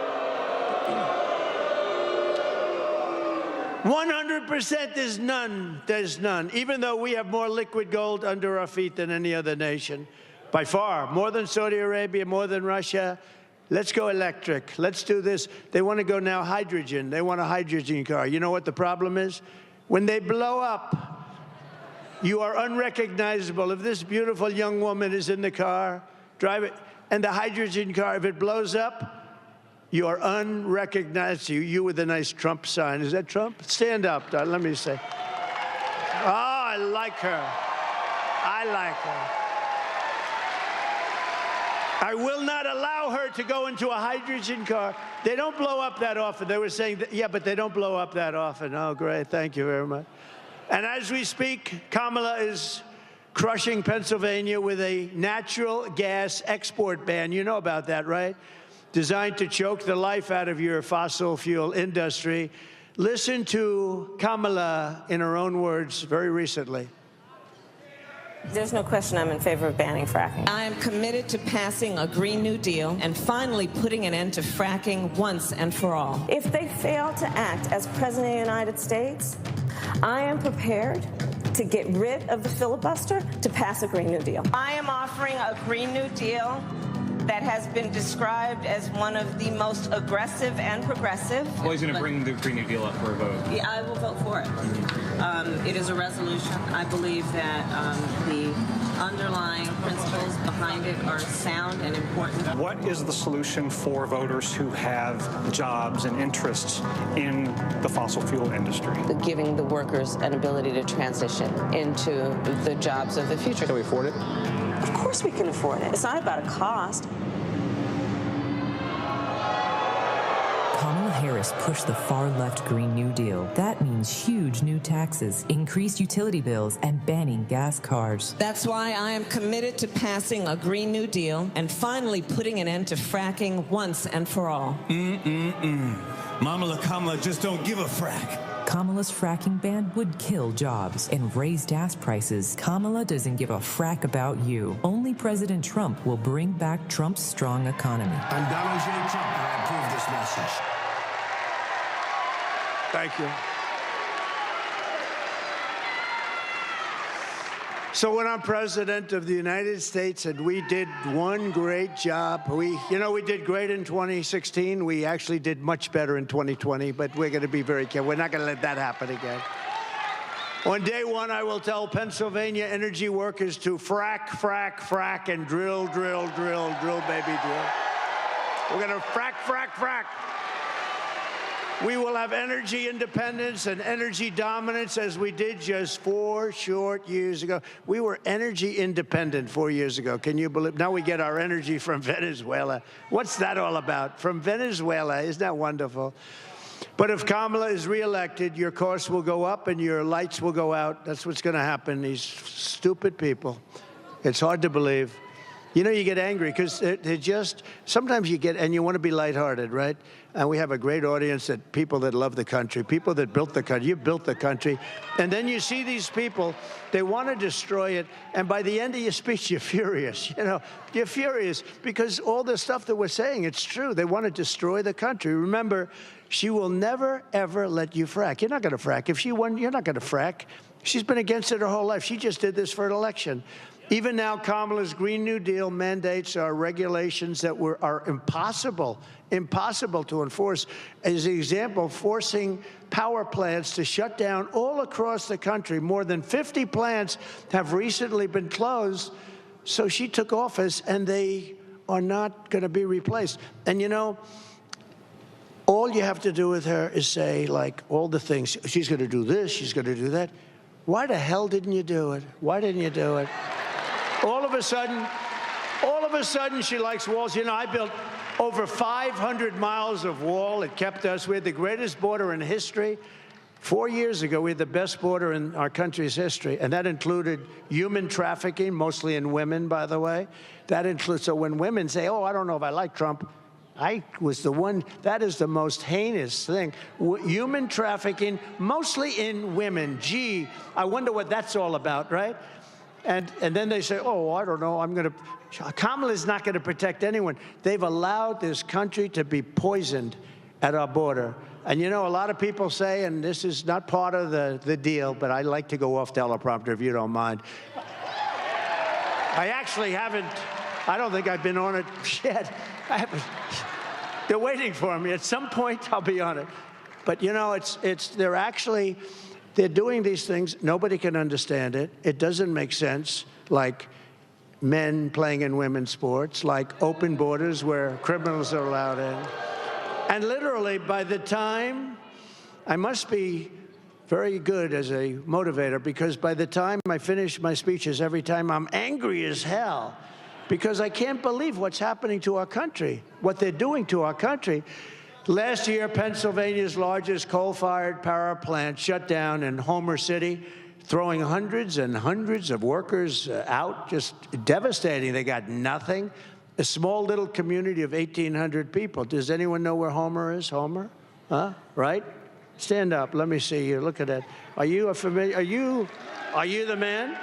100%, there's none. There's none. Even though we have more liquid gold under our feet than any other nation, by far, more than Saudi Arabia, more than Russia. Let's go electric. Let's do this. They want to go now hydrogen. They want a hydrogen car. You know what the problem is? When they blow up, you are unrecognizable. If this beautiful young woman is in the car, drive it, and the hydrogen car, if it blows up, you are unrecognizable. You with a nice Trump sign. Is that Trump? Stand up, let me say. Oh, I like her. I like her. I will not allow her to go into a hydrogen car. They don't blow up that often. They were saying, that, yeah, but they don't blow up that often. Oh, great. Thank you very much. And as we speak, Kamala is crushing Pennsylvania with a natural gas export ban. You know about that, right? Designed to choke the life out of your fossil fuel industry. Listen to Kamala in her own words very recently. There's no question I'm in favor of banning fracking. I am committed to passing a Green New Deal and finally putting an end to fracking once and for all. If they fail to act as President of the United States, I am prepared to get rid of the filibuster to pass a Green New Deal. I am offering a Green New Deal that has been described as one of the most aggressive and progressive. Well, he's going to bring the Green New Deal up for a vote. Yeah, I will vote for it. It is a resolution. I believe that the underlying principles behind it are sound and important. What is the solution for voters who have jobs and interests in the fossil fuel industry? Giving the workers an ability to transition into the jobs of the future. Can we afford it? Of course we can afford it. It's not about a cost. Kamala Harris pushed the far-left Green New Deal. That means huge new taxes, increased utility bills, and banning gas cars. That's why I am committed to passing a Green New Deal and finally putting an end to fracking once and for all. Mama Kamala just don't give a frack. Kamala's fracking ban would kill jobs and raise gas prices. Kamala doesn't give a frack about you. Only President Trump will bring back Trump's strong economy. I'm Donald J. Trump, and I approve this message. Thank you. So when I'm president of the United States, and we did one great job, we did great in 2016. We actually did much better in 2020, but we're going to be very careful. We're not going to let that happen again. On day one, I will tell Pennsylvania energy workers to frack, frack, frack, and drill, drill, drill, drill, baby, drill. We're going to frack, frack, frack. We will have energy independence and energy dominance as we did just 4 short years ago. We were energy independent 4 years ago. Can you believe? Now we get our energy from Venezuela. What's that all about? From Venezuela. Isn't that wonderful? But if Kamala is reelected, your costs will go up and your lights will go out. That's what's going to happen. These stupid people. It's hard to believe. You know, you get angry because they're just, sometimes you get, and you want to be lighthearted, right? And we have a great audience that people that love the country, people that built the country. You built the country. And then you see these people, they want to destroy it. And by the end of your speech, you're furious. You know, you're furious because all the stuff that we're saying, it's true. They want to destroy the country. Remember, she will never, ever let you frack. You're not going to frack. If she won, you're not going to frack. She's been against it her whole life. She just did this for an election. Even now, Kamala's Green New Deal mandates are regulations that are impossible to enforce. As an example, forcing power plants to shut down all across the country. More than 50 plants have recently been closed. So she took office, and they are not going to be replaced. And, you know, all you have to do with her is say, like, all the things. She's going to do this. She's going to do that. Why the hell didn't you do it? Why didn't you do it? All of a sudden, she likes walls. You know, I built over 500 miles of wall. It kept us. We had the greatest border in history. 4 years ago, we had the best border in our country's history, and that included human trafficking, mostly in women, by the way. That includes, so when women say, oh, I don't know if I like Trump, I was the one, that is the most heinous thing. Human trafficking, mostly in women. Gee, I wonder what that's all about, right? And then they say, oh, I don't know, Kamala's not going to protect anyone. They've allowed this country to be poisoned at our border. And, you know, a lot of people say, and this is not part of the deal, but I like to go off teleprompter if you don't mind. I actually haven't, I don't think I've been on it yet. I haven't. They're waiting for me. At some point, I'll be on it. But, you know, they're doing these things. Nobody can understand it. It doesn't make sense, like men playing in women's sports, like open borders where criminals are allowed in. And literally, by the time, I must be very good as a motivator, because by the time I finish my speeches, every time I'm angry as hell, because I can't believe what's happening to our country, what they're doing to our country. Last year, Pennsylvania's largest coal-fired power plant shut down in Homer City, throwing hundreds and hundreds of workers out, just devastating. They got nothing. A small little community of 1,800 people. Does anyone know where Homer is? Homer? Huh? Right? Stand up. Let me see you. Look at that. Are you a familiar? Are you the man?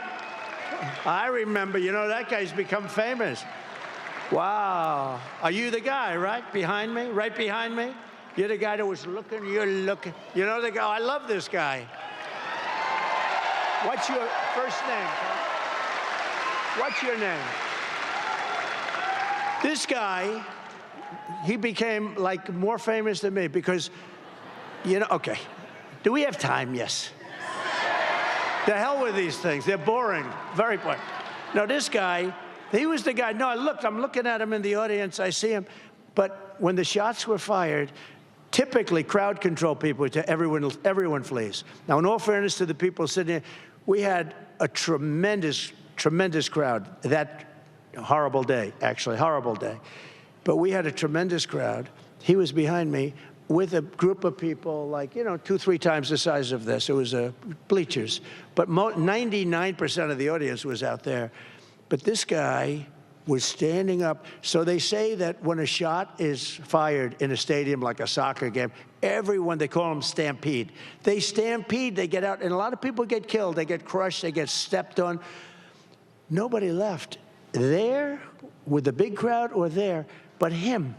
I remember. You know, that guy's become famous. Wow. Are you the guy, right? Behind me? Right behind me? You're the guy that was looking, you're looking. You know the guy? I love this guy. What's your first name? What's your name? This guy, he became like more famous than me because, you know, okay. Do we have time? Yes. The hell with these things. They're boring, very boring. Now, this guy, he was the guy. No, I'm looking at him in the audience. I see him. But when the shots were fired, typically crowd control people, everyone flees. Now, in all fairness to the people sitting here, we had a tremendous crowd that horrible day, actually, horrible day. But we had a tremendous crowd. He was behind me with a group of people like, 2-3 times the size of this. It was bleachers. But 99% of the audience was out there. But this guy was standing up. So they say that when a shot is fired in a stadium like a soccer game, everyone, they call them stampede. They stampede, they get out, and a lot of people get killed. They get crushed, they get stepped on. Nobody left there with the big crowd or there, but him.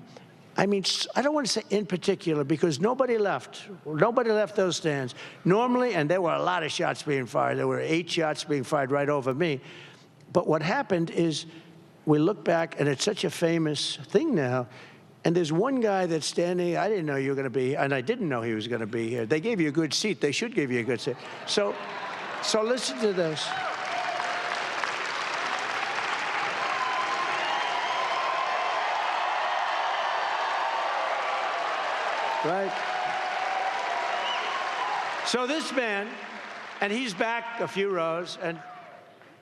I mean, I don't want to say in particular because nobody left. Nobody left those stands. Normally, and there were a lot of shots being fired. There were 8 shots being fired right over me. But what happened is we look back, and it's such a famous thing now, and there's one guy that's standing. I didn't know you were going to be, and I didn't know he was going to be here. They gave you a good seat. They should give you a good seat. So listen to this. Right? So this man, and he's back a few rows, and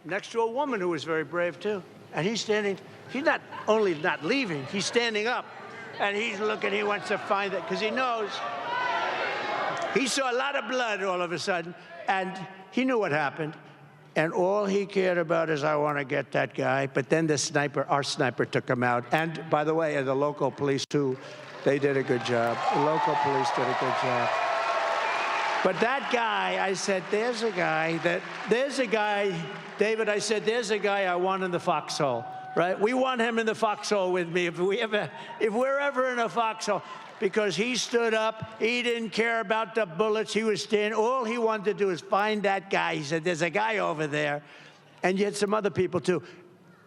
next to a woman who was very brave, too. And he's standing, he's not only not leaving, he's standing up. And he's looking, he wants to find it, because he knows. He saw a lot of blood all of a sudden, and he knew what happened. And all he cared about is, I want to get that guy. But then the sniper, our sniper, took him out. And, by the way, the local police, too, they did a good job. The local police did a good job. But that guy, I said, there's a guy, David, I said, there's a guy I want in the foxhole, right? We want him in the foxhole with me if we're ever in a foxhole, because he stood up, he didn't care about the bullets, he was standing, all he wanted to do is find that guy. He said, there's a guy over there, and yet some other people too.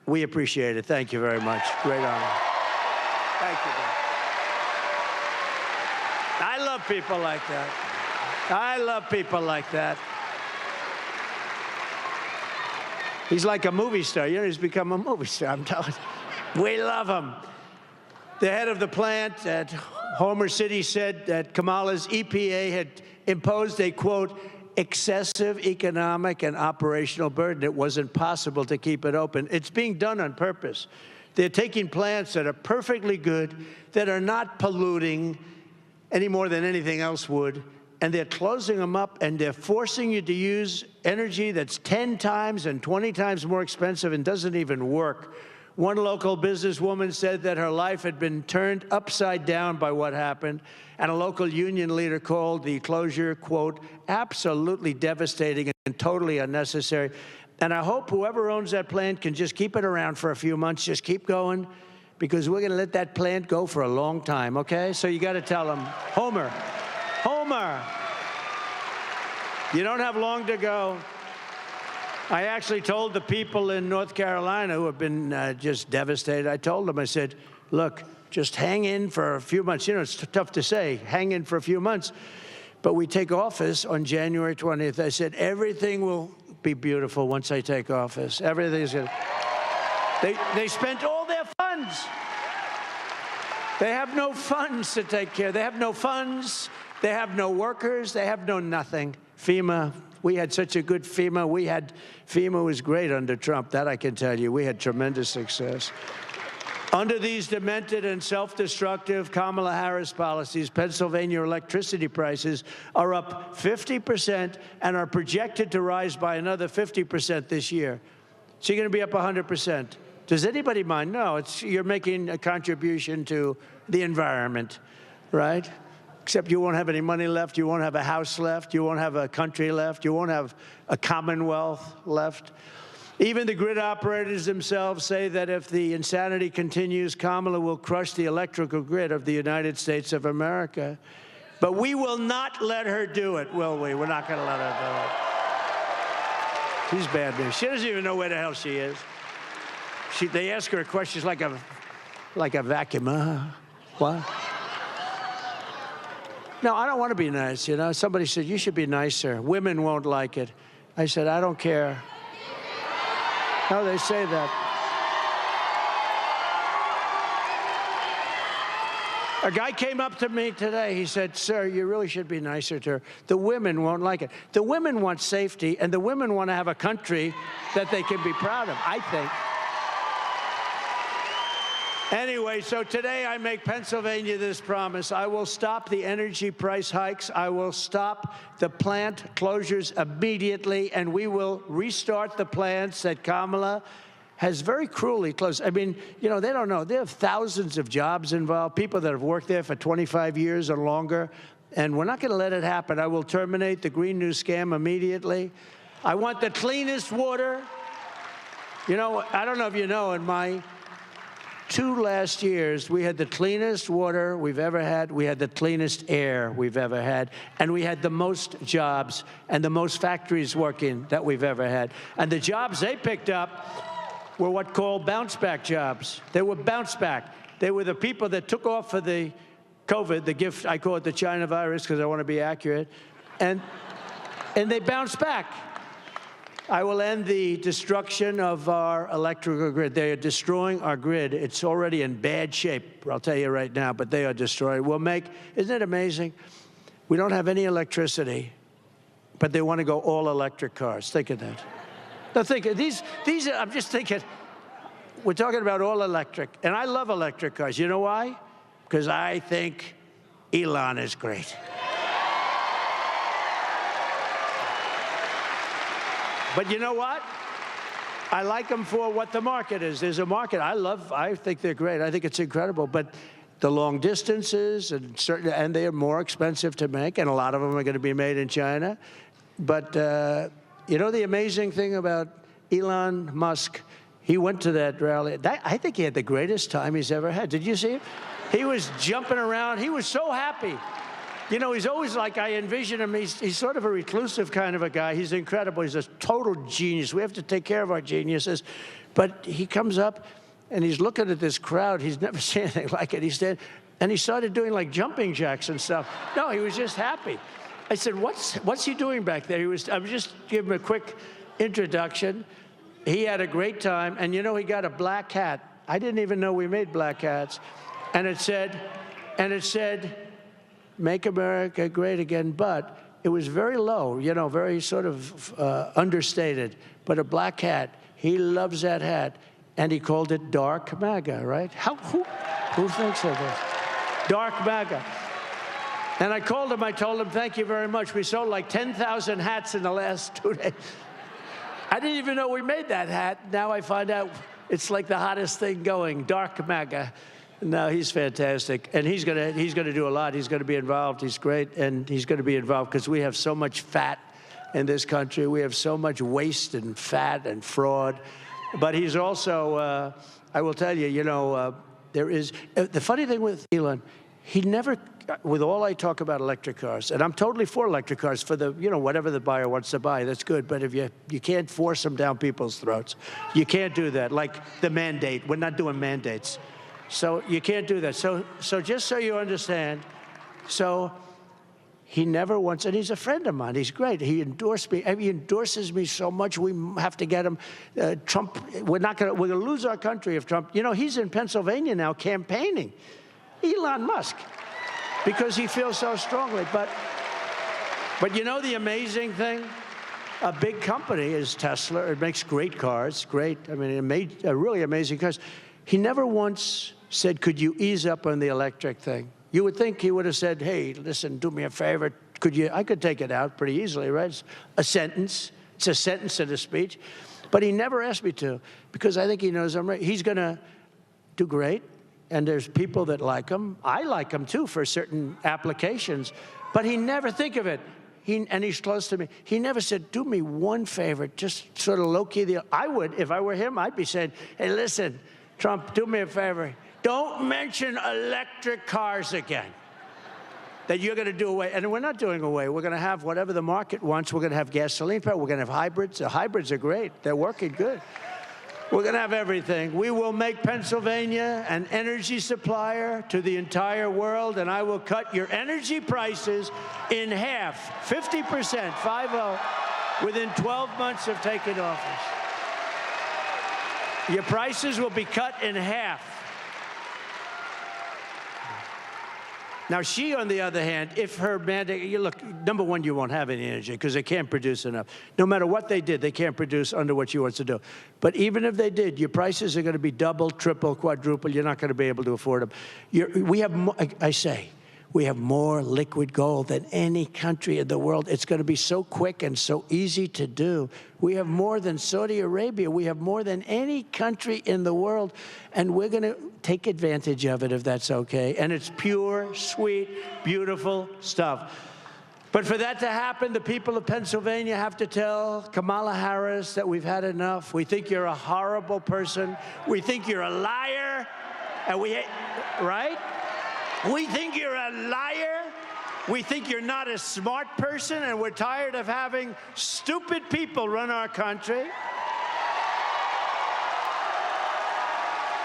We appreciate it. Thank you very much. Great honor. Thank you, Ben. I love people like that. I love people like that. He's like a movie star. He's become a movie star, I'm telling you. We love him. The head of the plant at Homer City said that Kamala's EPA had imposed a, quote, excessive economic and operational burden. It wasn't possible to keep it open. It's being done on purpose. They're taking plants that are perfectly good, that are not polluting any more than anything else would, and they're closing them up, and they're forcing you to use energy that's 10 times and 20 times more expensive and doesn't even work. One local businesswoman said that her life had been turned upside down by what happened, and a local union leader called the closure, quote, absolutely devastating and totally unnecessary. And I hope whoever owns that plant can just keep it around for a few months, just keep going, because we're going to let that plant go for a long time, okay? So you got to tell them, Homer, you don't have long to go. I actually told the people in North Carolina who have been just devastated, I told them, I said, look, just hang in for a few months. It's tough to say, hang in for a few months. But we take office on January 20th. I said, everything will be beautiful once I take office. Everything's going to... They spent all their funds. They have no funds to take care. They have no funds. They have no workers. They have no nothing. FEMA, we had such a good FEMA. FEMA was great under Trump. That I can tell you. We had tremendous success. Under these demented and self-destructive Kamala Harris policies, Pennsylvania electricity prices are up 50% and are projected to rise by another 50% this year. So you're going to be up 100%. Does anybody mind? No, you're making a contribution to the environment, right? Except you won't have any money left, you won't have a house left, you won't have a country left, you won't have a commonwealth left. Even the grid operators themselves say that if the insanity continues, Kamala will crush the electrical grid of the United States of America. But we will not let her do it, will we? We're not going to let her do it. She's bad news. She doesn't even know where the hell she is. They ask her a question, she's like a vacuum. What? No, I don't want to be nice, Somebody said, you should be nicer. Women won't like it. I said, I don't care. No, they say that. A guy came up to me today. He said, sir, you really should be nicer to her. The women won't like it. The women want safety, and the women want to have a country that they can be proud of, I think. Anyway, so today I make Pennsylvania this promise. I will stop the energy price hikes. I will stop the plant closures immediately, and we will restart the plants that Kamala has very cruelly closed. I mean, you know, they don't know. There have thousands of jobs involved, people that have worked there for 25 years or longer, and we're not going to let it happen. I will terminate the Green New scam immediately. I want the cleanest water. You know, I don't know if you know, in my 2 last years, we had the cleanest water we've ever had, we had the cleanest air we've ever had, and we had the most jobs and the most factories working that we've ever had. And the jobs they picked up were what called bounce-back jobs. They were bounce-back. They were the people that took off for the COVID, the gift, I call it the China virus because I want to be accurate, and they bounced back. I will end the destruction of our electrical grid. They are destroying our grid. It's already in bad shape, I'll tell you right now, but they are destroying. We'll make, isn't it amazing? We don't have any electricity, but they want to go all electric cars. Think of that. Now think, these are, I'm just thinking, we're talking about all electric, and I love electric cars. You know why? Because I think Elon is great. But you know what? I like them for what the market is. There's a market. I think they're great. I think it's incredible. But the long distances and they are more expensive to make, and a lot of them are going to be made in China. But you know the amazing thing about Elon Musk? He went to that rally. I think he had the greatest time he's ever had. Did you see him? He was jumping around. He was so happy. You know, he's always like, I envision him, he's sort of a reclusive kind of a guy. He's incredible. He's a total genius. We have to take care of our geniuses. But he comes up, and he's looking at this crowd. He's never seen anything like it. And he started doing, like, jumping jacks and stuff. No, he was just happy. I said, what's he doing back there? I was just giving him a quick introduction. He had a great time. And, you know, he got a black hat. I didn't even know we made black hats. And it said, Make America Great Again, but it was very low, you know, very sort of understated, but a black hat. He loves that hat, and he called it Dark MAGA, right? Who thinks of this? Dark MAGA. And I called him, I told him, thank you very much. We sold like 10,000 hats in the last 2 days. I didn't even know we made that hat. Now I find out it's like the hottest thing going, Dark MAGA. No, he's fantastic, and he's gonna do a lot. He's gonna be involved. He's great, and he's gonna be involved because we have so much fat in this country. We have so much waste and fat and fraud. But he's also, I will tell you, you know, there is the funny thing with Elon. He never, with all I talk about electric cars, and I'm totally for electric cars for the, you know, whatever the buyer wants to buy, that's good. But if you can't force them down people's throats, you can't do that. Like the mandate, we're not doing mandates. So you can't do that. So just so you understand, so he never wants, and he's a friend of mine. He's great. He endorsed me. He endorses me so much. We have to get him. Trump. We're gonna lose our country if Trump. You know, he's in Pennsylvania now campaigning, Elon Musk, because he feels so strongly. But you know the amazing thing. A big company is Tesla. It makes great cars. Great. I mean, it made really amazing cars. He never once said, could you ease up on the electric thing? You would think he would have said, hey, listen, do me a favor. I could take it out pretty easily, right? It's a sentence. It's a sentence in a speech. But he never asked me to, because I think he knows I'm right. He's going to do great, and there's people that like him. I like him, too, for certain applications. But he never think of it. And he's close to me. He never said, do me one favor, just sort of low-key. I would, if I were him, I'd be saying, hey, listen, Trump, do me a favor. Don't mention electric cars again, that you're going to do away. And we're not doing away. We're going to have whatever the market wants. We're going to have gasoline power. We're going to have hybrids. The hybrids are great. They're working good. We're going to have everything. We will make Pennsylvania an energy supplier to the entire world, and I will cut your energy prices in half, 50%, 50. within 12 months of taking office. Your prices will be cut in half. Now, she, on the other hand, if her mandate, look, number one, you won't have any energy because they can't produce enough. No matter what they did, they can't produce under what she wants to do. But even if they did, your prices are going to be double, triple, quadruple. You're not going to be able to afford them. We have, we have more liquid gold than any country in the world. It's going to be so quick and so easy to do. We have more than Saudi Arabia. We have more than any country in the world. And we're going to take advantage of it if that's okay. And it's pure, sweet, beautiful stuff. But for that to happen, the people of Pennsylvania have to tell Kamala Harris that we've had enough. We think you're a horrible person. We think you're a liar. And right? We think you're a liar. We think you're not a smart person, and we're tired of having stupid people run our country.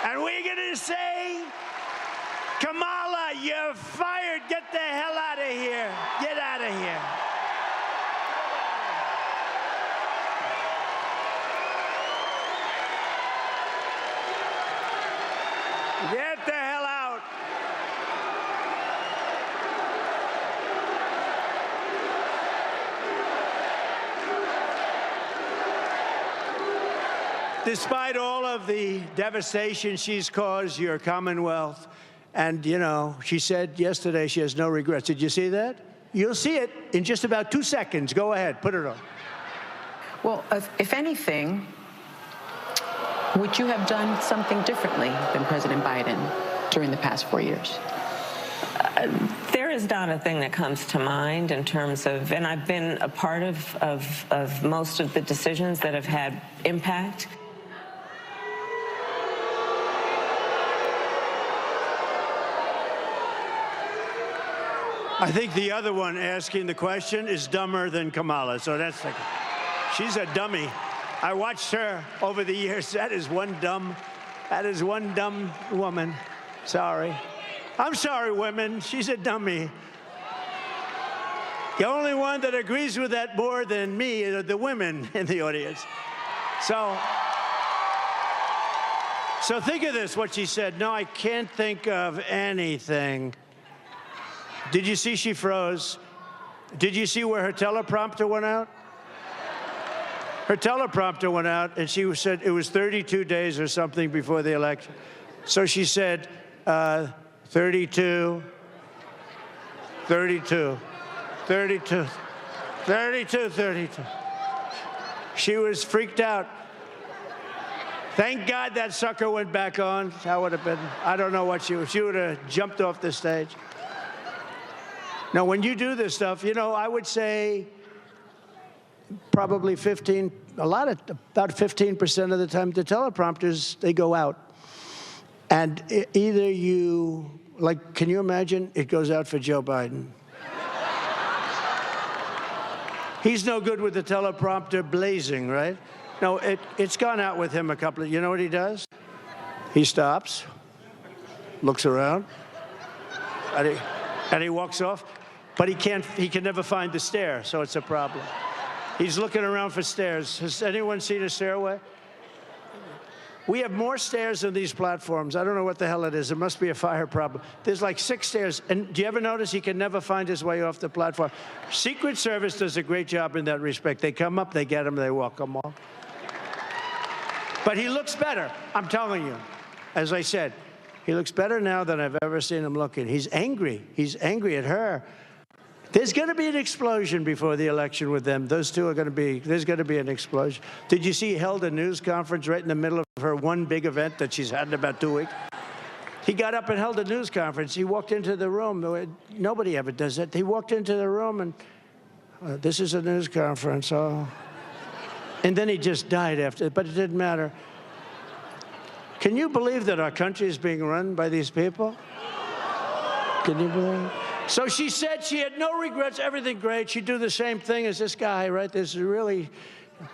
And we're going to say, Kamala, you're fired. Get the hell out of here. Get out of here. Get the hell out. Despite all of the devastation she's caused your Commonwealth, and, you know, she said yesterday she has no regrets. Did you see that? You'll see it in just about 2 seconds. Go ahead, put it on. Well, if anything, would you have done something differently than President Biden during the past 4 years? There is not a thing that comes to mind in terms of, and I've been a part of most of the decisions that have had impact. I think the other one asking the question is dumber than Kamala, so that's like, she's a dummy. I watched her over the years. That is one dumb woman. Sorry. I'm sorry, women. She's a dummy. The only one that agrees with that more than me are the women in the audience. So think of this, what she said. No, I can't think of anything. Did you see she froze? Did you see where her teleprompter went out? Her teleprompter went out, and she said it was 32 days or something before the election. So she said, 32, 32, 32, 32, 32. She was freaked out. Thank God that sucker went back on. That would have been, I don't know what she would have jumped off the stage. Now, when you do this stuff, you know, I would say probably about 15% of the time, the teleprompters, they go out. And either you, like, can you imagine it goes out for Joe Biden? He's no good with the teleprompter blazing, right? No, it's gone out with him a couple of, you know what he does? He stops, looks around, and he walks off. But he can never find the stair, so it's a problem. He's looking around for stairs. Has anyone seen a stairway? We have more stairs than these platforms. I don't know what the hell it is. It must be a fire problem. There's like 6 stairs. And do you ever notice he can never find his way off the platform? Secret Service does a great job in that respect. They come up, they get him, they walk him off. But he looks better, I'm telling you. As I said, he looks better now than I've ever seen him looking. He's angry. He's angry at her. There's going to be an explosion before the election with them. Those two are going to be, there's going to be an explosion. Did you see he held a news conference right in the middle of her one big event that she's had in about 2 weeks? He got up and held a news conference. He walked into the room. Nobody ever does that. He walked into the room and, this is a news conference. Oh. And then he just died after, but it didn't matter. Can you believe that our country is being run by these people? Can you believe it? So she said she had no regrets, everything great. She'd do the same thing as this guy, right? This really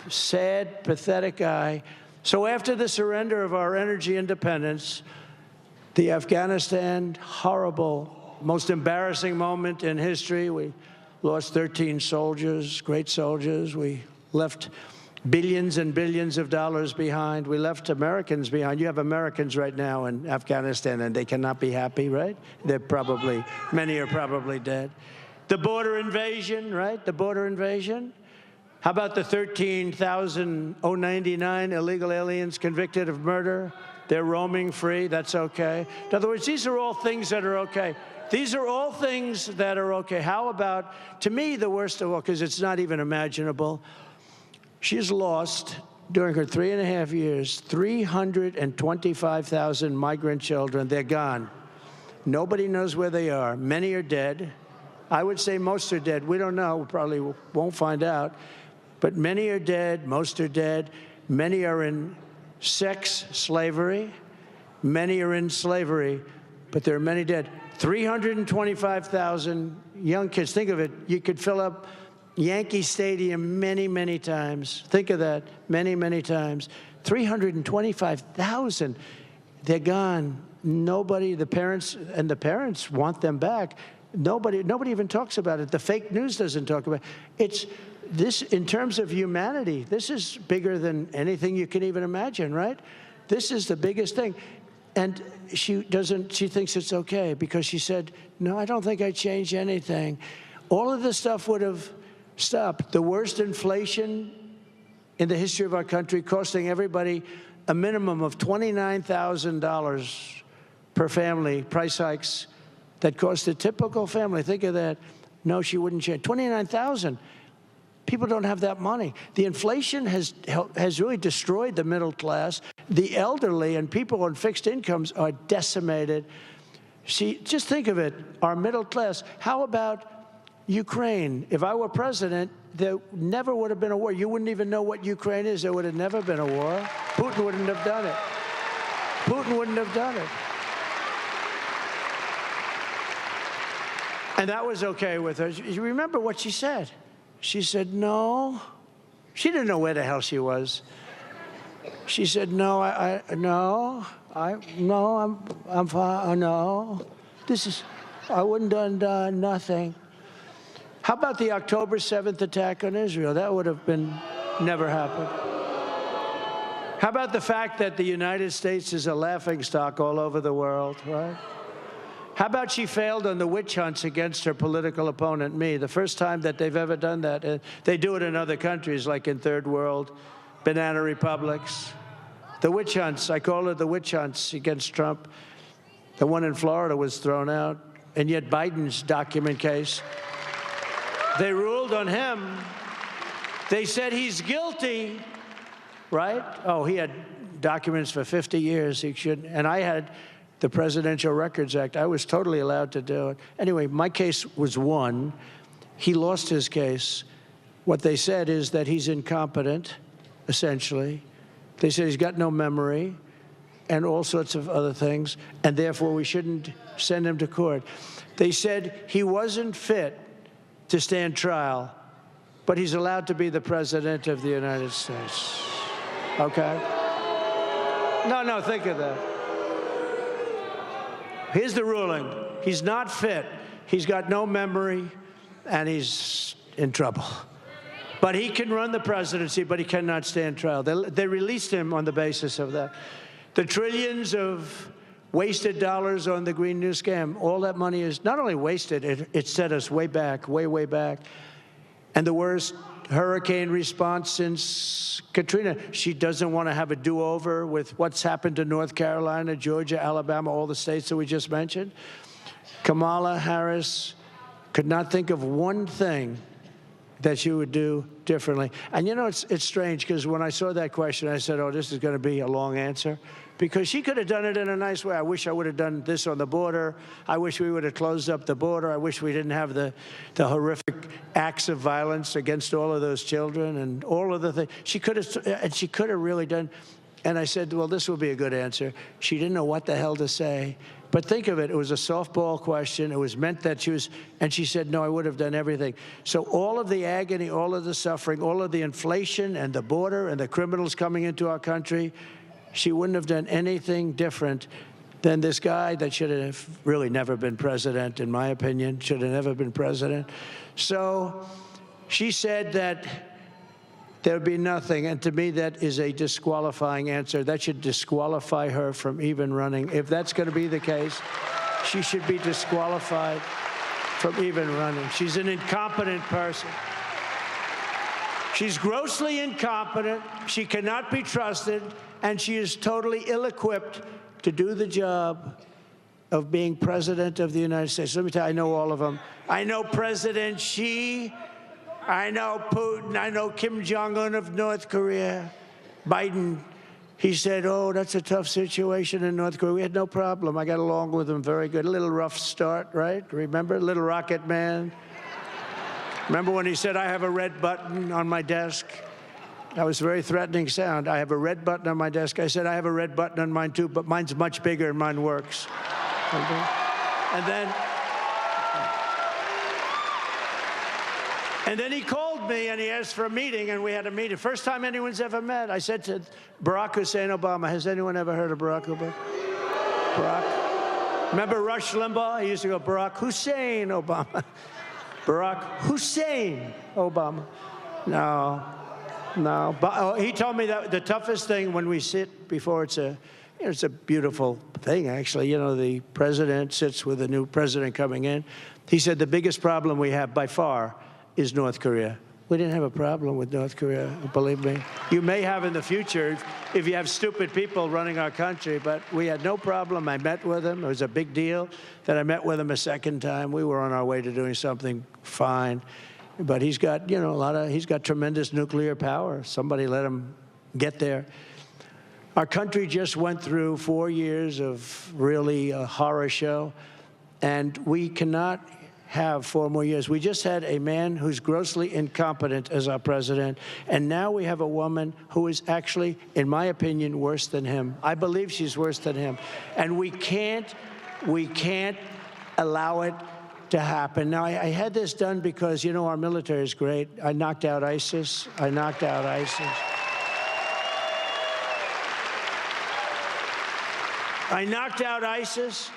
sad, pathetic guy. So after the surrender of our energy independence, the Afghanistan, horrible, most embarrassing moment in history. We lost 13 soldiers, great soldiers. We left billions and billions of dollars behind. We left Americans behind. You have Americans right now in Afghanistan, and they cannot be happy, right? They're probably, many are probably dead. The border invasion, right? The border invasion. How about the 13,099 illegal aliens convicted of murder? They're roaming free. That's okay. In other words, these are all things that are okay. These are all things that are okay. How about, to me, the worst of all, because it's not even imaginable, she's lost, during her 3.5 years, 325,000 migrant children. They're gone. Nobody knows where they are. Many are dead. I would say most are dead. We don't know. We probably won't find out. But many are dead. Most are dead. Many are in sex slavery. Many are in slavery. But there are many dead. 325,000 young kids. Think of it. You could fill up Yankee Stadium many, many times. Think of that. Many, many times. 325,000. They're gone. Nobody, the parents want them back. Nobody even talks about it. The fake news doesn't talk about it. It's this, in terms of humanity, this is bigger than anything you can even imagine, right? This is the biggest thing. And she thinks it's okay because she said, no, I don't think I'd change anything. All of this stuff would have stopped. The worst inflation in the history of our country, costing everybody a minimum of $29,000 per family, price hikes that cost a typical family. Think of that. No, she wouldn't change. $29,000. People don't have that money. The inflation has really destroyed the middle class. The elderly and people on fixed incomes are decimated. Just think of it, our middle class. How about Ukraine? If I were president, there never would have been a war. You wouldn't even know what Ukraine is. There would have never been a war. Putin wouldn't have done it. Putin wouldn't have done it. And that was okay with her. You remember what she said? She said, no. She didn't know where the hell she was. She said, no, I'm fine, no. I wouldn't have done nothing. How about the October 7th attack on Israel? That would have never happened. How about the fact that the United States is a laughingstock all over the world, right? How about she failed on the witch hunts against her political opponent, me? The first time that they've ever done that. They do it in other countries, like in third world, banana republics. The witch hunts, I call it the witch hunts against Trump. The one in Florida was thrown out, and yet Biden's document case, they ruled on him. They said he's guilty, right? Oh, he had documents for 50 years. He shouldn't, and I had the Presidential Records Act. I was totally allowed to do it. Anyway, my case was won. He lost his case. What they said is that he's incompetent, essentially. They said he's got no memory and all sorts of other things, and therefore we shouldn't send him to court. They said he wasn't fit to stand trial, but he's allowed to be the President of the United States. Okay? No, think of that. Here's the ruling. He's not fit. He's got no memory, and he's in trouble. But he can run the presidency, but he cannot stand trial. They released him on the basis of that. The trillions of wasted dollars on the Green New scam, all that money is not only wasted, it set us way back, way back. And the worst hurricane response since Katrina. She doesn't want to have a do-over with what's happened to North Carolina, Georgia, Alabama, all the states that we just mentioned. Kamala Harris could not think of one thing that she would do differently. And you know, it's strange, because when I saw that question, I said, oh, this is going to be a long answer, because she could have done it in a nice way. I wish I would have done this on the border. I wish we would have closed up the border. I wish we didn't have the horrific acts of violence against all of those children and all of the things. She could have really done. And I said, well, this will be a good answer. She didn't know what the hell to say. But think of it, it was a softball question. It was meant that she was, and she said, no, I would have done everything. So all of the agony, all of the suffering, all of the inflation and the border and the criminals coming into our country, she wouldn't have done anything different than this guy that should have really never been president, in my opinion, should have never been president. So she said that There would be nothing. And to me, that is a disqualifying answer. That should disqualify her from even running. If that's going to be the case, she should be disqualified from even running. She's an incompetent person. She's grossly incompetent. She cannot be trusted. And she is totally ill-equipped to do the job of being president of the United States. Let me tell you, I know all of them. I know President Xi. I know Putin. I know Kim Jong-un of North Korea. Biden, he said, oh, that's a tough situation in North Korea. We had no problem. I got along with him very good. A little rough start, right? Remember? Little Rocket Man. Remember when he said, I have a red button on my desk? That was a very threatening sound. I have a red button on my desk. I said, I have a red button on mine too, but mine's much bigger and mine works. And then he called me and he asked for a meeting, and we had a meeting. First time anyone's ever met. I said to Barack Hussein Obama, has anyone ever heard of Barack Obama? Barack? Remember Rush Limbaugh? He used to go, Barack Hussein Obama. Barack Hussein Obama. No. But he told me that the toughest thing when we sit before it's a beautiful thing, actually. You know, the president sits with a new president coming in. He said the biggest problem we have by far is North Korea. We didn't have a problem with North Korea, believe me. You may have in the future if you have stupid people running our country, but we had no problem. I met with him. It was a big deal that I met with him a second time. We were on our way to doing something fine. But he's got, you know, he's got tremendous nuclear power. Somebody let him get there. Our country just went through 4 years of really a horror show, and we cannot have 4 more years. We just had a man who's grossly incompetent as our president, and now we have a woman who is actually, in my opinion, worse than him. I believe she's worse than him. And we can't allow it to happen. Now, I had this done because, you know, our military is great. I knocked out ISIS. I knocked out ISIS.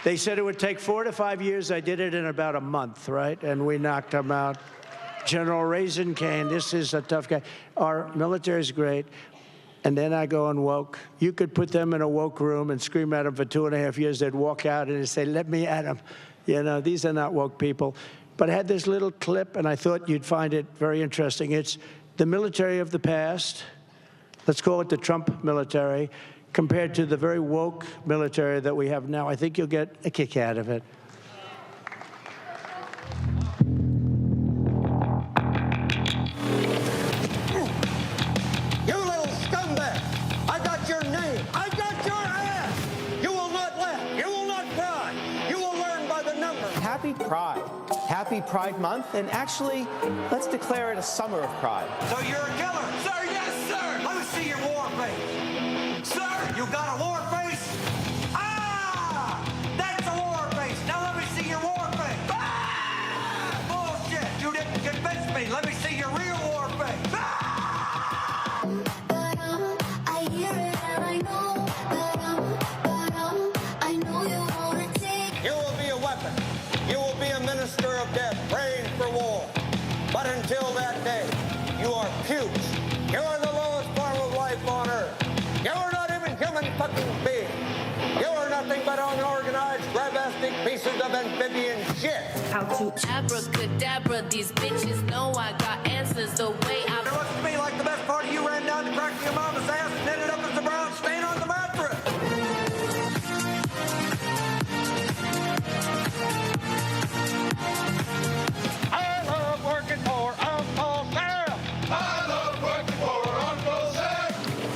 They said it would take 4 to 5 years. I did it in about a month, right? And we knocked them out. General Raisin Kane, this is a tough guy. Our military is great. And then I go and woke. You could put them in a woke room and scream at them for 2.5 years. They'd walk out and they'd say, let me at them. You know, these are not woke people. But I had this little clip, and I thought you'd find it very interesting. It's the military of the past. Let's call it the Trump military, compared to the very woke military that we have now. I think you'll get a kick out of it. You little scumbag! I got your name. I got your ass! You will not laugh. You will not cry. You will learn by the numbers. Happy Pride. Happy Pride Month. And actually, let's declare it a summer of pride. So you're a killer? Sir, yes, sir! Let me see your war face. Sir, you got a war face? Ah! That's a war face. Now let me see your war face. Ah! Bullshit! You didn't convince me. Let me see your real war face. Ah! I hear it and I know you wanna take. You will be a weapon. You will be a minister of death, praying for war. But until that day, you are pukes. You are the lowest form of life on earth. You are not even human fucking beings. You are nothing but unorganized, grabastic pieces of amphibian shit. How to abracadabra, these bitches know I got answers the way I. It looks to me like the best part of you ran down the crack of your mama's ass and ended up as the brown stain on the mattress. I love working for Uncle Sam. I love working for Uncle Sam.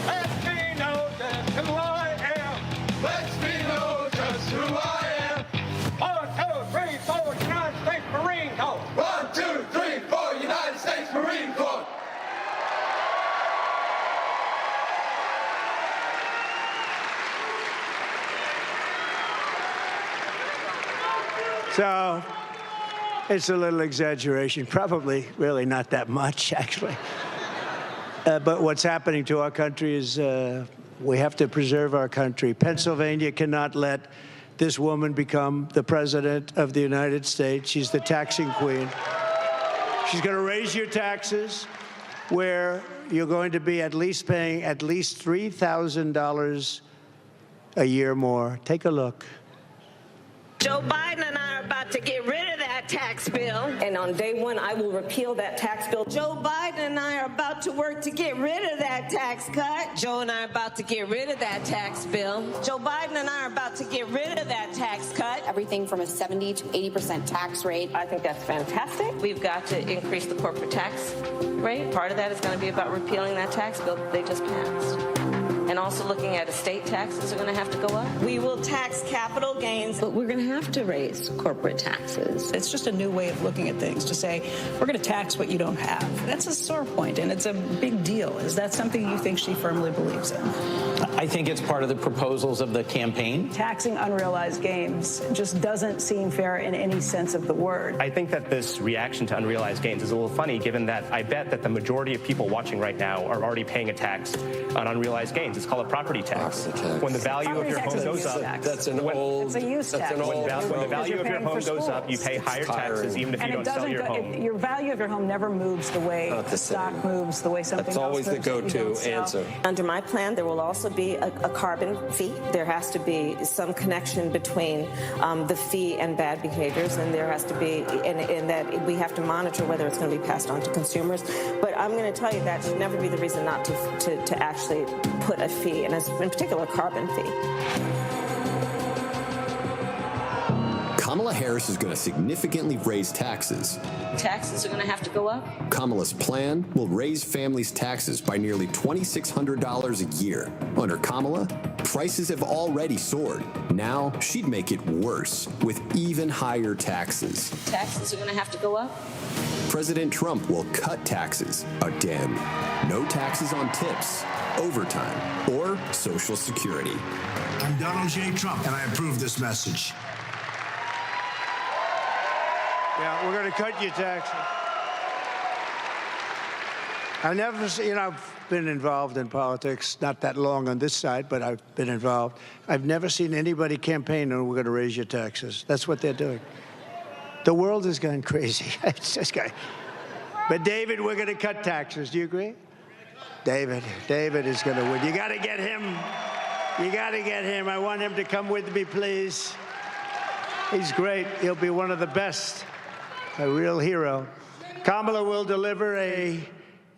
Lets me know just who I am. Lets me know just who I am. 1, 2, 3, 4, United States Marine Corps. 1, 2, 3, 4, United States Marine Corps. So it's a little exaggeration, probably really not that much, actually. But what's happening to our country is we have to preserve our country. Pennsylvania cannot let this woman become the president of the United States. She's the taxing queen. She's going to raise your taxes. where you're going to be at least paying at least $3,000 a year more. Take a look. Joe Biden and I are about to get rid of that tax bill. And on day one, I will repeal that tax bill. Joe Biden and I are about to work to get rid of that tax cut. Joe and I are about to get rid of that tax bill. Joe Biden and I are about to get rid of that tax cut. Everything from a 70 to 80% tax rate. I think that's fantastic. We've got to increase the corporate tax rate. Part of that is going to be about repealing that tax bill that they just passed. And also looking at estate taxes are going to have to go up. We will tax capital gains, but we're going to have to raise corporate taxes. It's just a new way of looking at things to say, we're going to tax what you don't have. That's a sore point, and it's a big deal. Is that something you think she firmly believes in? I think it's part of the proposals of the campaign. Taxing unrealized gains just doesn't seem fair in any sense of the word. I think that this reaction to unrealized gains is a little funny, given that I bet that the majority of people watching right now are already paying a tax on unrealized gains. It's called a property tax. When the value of your home goes up, that's an old. It's a use tax. When the value of your home goes up, you pay higher taxes, even if you don't sell your home. Your value of your home never moves the way the stock moves, the way something else moves. That's always the go-to answer. Under my plan, there will also be a carbon fee. There has to be some connection between the fee and bad behaviors, and there has to be, in that we have to monitor whether it's going to be passed on to consumers. But I'm going to tell you that should never be the reason not to actually put a fee, and in particular, a carbon fee. Kamala Harris is going to significantly raise taxes. Taxes are going to have to go up. Kamala's plan will raise families' taxes by nearly $2,600 a year. Under Kamala, prices have already soared. Now she'd make it worse with even higher taxes. Taxes are going to have to go up. President Trump will cut taxes again. No taxes on tips, overtime, or Social Security. I'm Donald J. Trump, and I approve this message. Yeah, we're going to cut your taxes. I've never seen, I've been involved in politics, not that long on this side, but I've been involved. I've never seen anybody campaign on we're going to raise your taxes. That's what they're doing. The world has gone crazy. It's just going. But David, we're going to cut taxes. Do you agree? David is going to win. You got to get him. You got to get him. I want him to come with me, please. He's great. He'll be one of the best. A real hero. Kamala will deliver a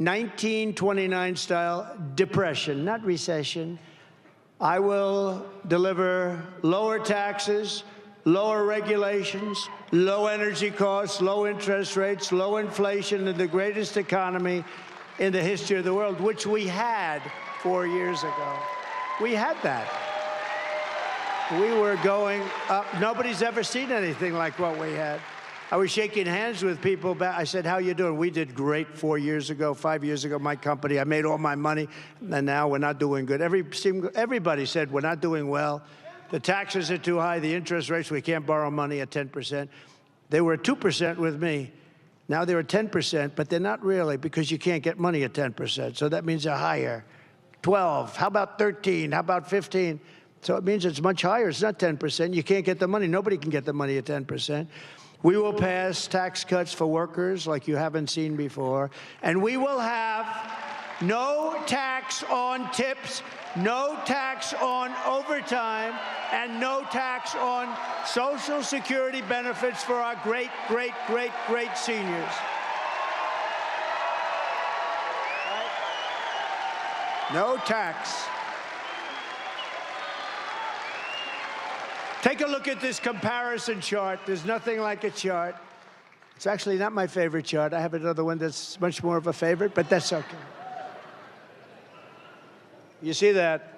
1929-style depression, not recession. I will deliver lower taxes, lower regulations, low energy costs, low interest rates, low inflation, and the greatest economy in the history of the world, which we had 4 years ago. We had that. We were going up. Nobody's ever seen anything like what we had. I was shaking hands with people. I said, how you doing? We did great 4 years ago, 5 years ago, my company. I made all my money, and now we're not doing good. Everybody said we're not doing well. The taxes are too high. The interest rates, we can't borrow money at 10%. They were at 2% with me. Now they're at 10%, but they're not really, because you can't get money at 10%. So that means they're higher. 12. How about 13? How about 15? So it means it's much higher. It's not 10%. You can't get the money. Nobody can get the money at 10%. We will pass tax cuts for workers like you haven't seen before. And we will have no tax on tips, no tax on overtime, and no tax on Social Security benefits for our great, great, great, great seniors. No tax. Take a look at this comparison chart. There's nothing like a chart. It's actually not my favorite chart. I have another one that's much more of a favorite, but that's okay. You see that?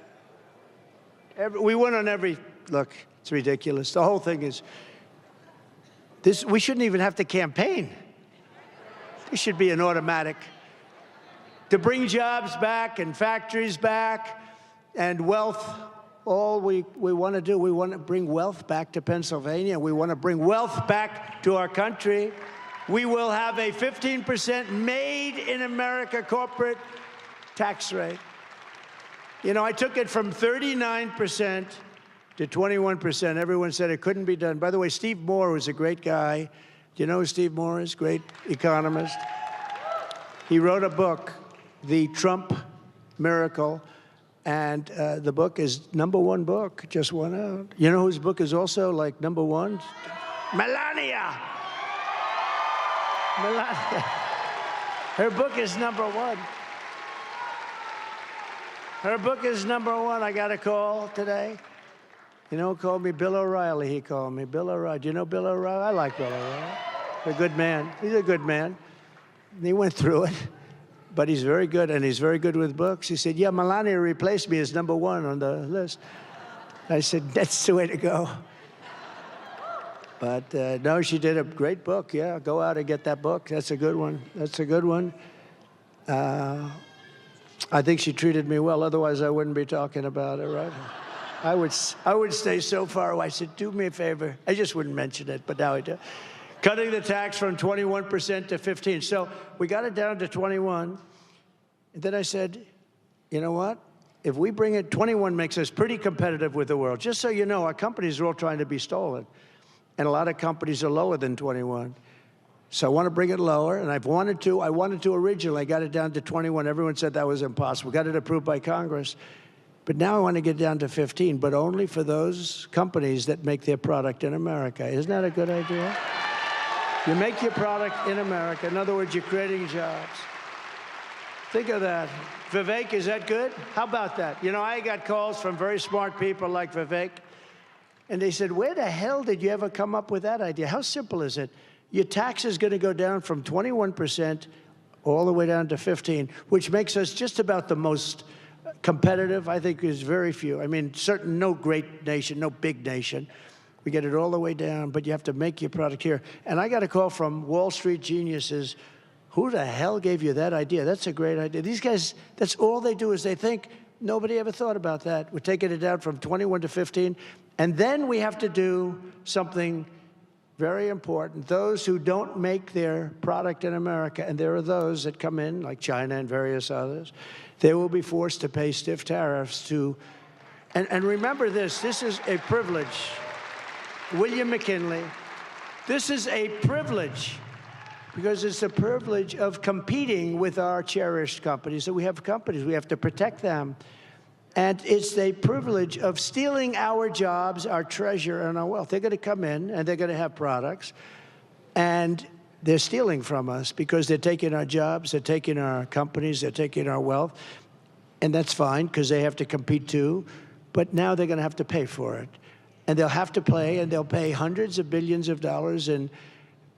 We went on every, look, it's ridiculous. The whole thing is, this. We shouldn't even have to campaign. This should be an automatic. To bring jobs back and factories back and wealth. All we want to do, we want to bring wealth back to Pennsylvania. We want to bring wealth back to our country. We will have a 15% made in America corporate tax rate. You know, I took it from 39% to 21%. Everyone said it couldn't be done. By the way, Steve Moore was a great guy. Do you know who Steve Moore is? Great economist. He wrote a book The Trump Miracle. And the book is #1 book, just went out. You know whose book is also like #1? Melania. Melania. Her book is #1. Her book is #1. I got a call today. You know who called me? Bill O'Reilly, he called me. Bill O'Reilly. Do you know Bill O'Reilly? I like Bill O'Reilly. He's a good man. He's a good man. And he went through it. But he's very good, and he's very good with books. He said, yeah, Melania replaced me as #1 on the list. I said, that's the way to go. But no, she did a great book. Yeah, go out and get that book. That's a good one. That's a good one. I think she treated me well. Otherwise, I wouldn't be talking about it, right? I would stay so far away. I said, do me a favor. I just wouldn't mention it, but now I do. Cutting the tax from 21% to 15%. So we got it down to 21. And then I said, you know what? If we bring it, 21 makes us pretty competitive with the world. Just so you know, our companies are all trying to be stolen. And a lot of companies are lower than 21. So I want to bring it lower, and I wanted to originally. I got it down to 21. Everyone said that was impossible. Got it approved by Congress. But now I want to get down to 15, but only for those companies that make their product in America. Isn't that a good idea? You make your product in America. In other words, you're creating jobs. Think of that. Vivek, is that good? How about that? You know, I got calls from very smart people like Vivek, and they said, where the hell did you ever come up with that idea? How simple is it? Your tax is going to go down from 21% all the way down to 15%, which makes us just about the most competitive. I think there's very few. I mean, no great nation, no big nation. We get it all the way down, but you have to make your product here. And I got a call from Wall Street geniuses. Who the hell gave you that idea? That's a great idea. These guys, that's all they do is they think, nobody ever thought about that. We're taking it down from 21 to 15. And then we have to do something very important. Those who don't make their product in America, and there are those that come in, like China and various others, they will be forced to pay stiff tariffs to, and remember this is a privilege. William McKinley, this is a privilege because it's a privilege of competing with our cherished companies. So we have companies, we have to protect them. And it's a privilege of stealing our jobs, our treasure, and our wealth. They're going to come in, and they're going to have products, and they're stealing from us because they're taking our jobs, they're taking our companies, they're taking our wealth. And that's fine because they have to compete too. But now they're going to have to pay for it. And they'll have to pay, and they'll pay hundreds of billions of dollars in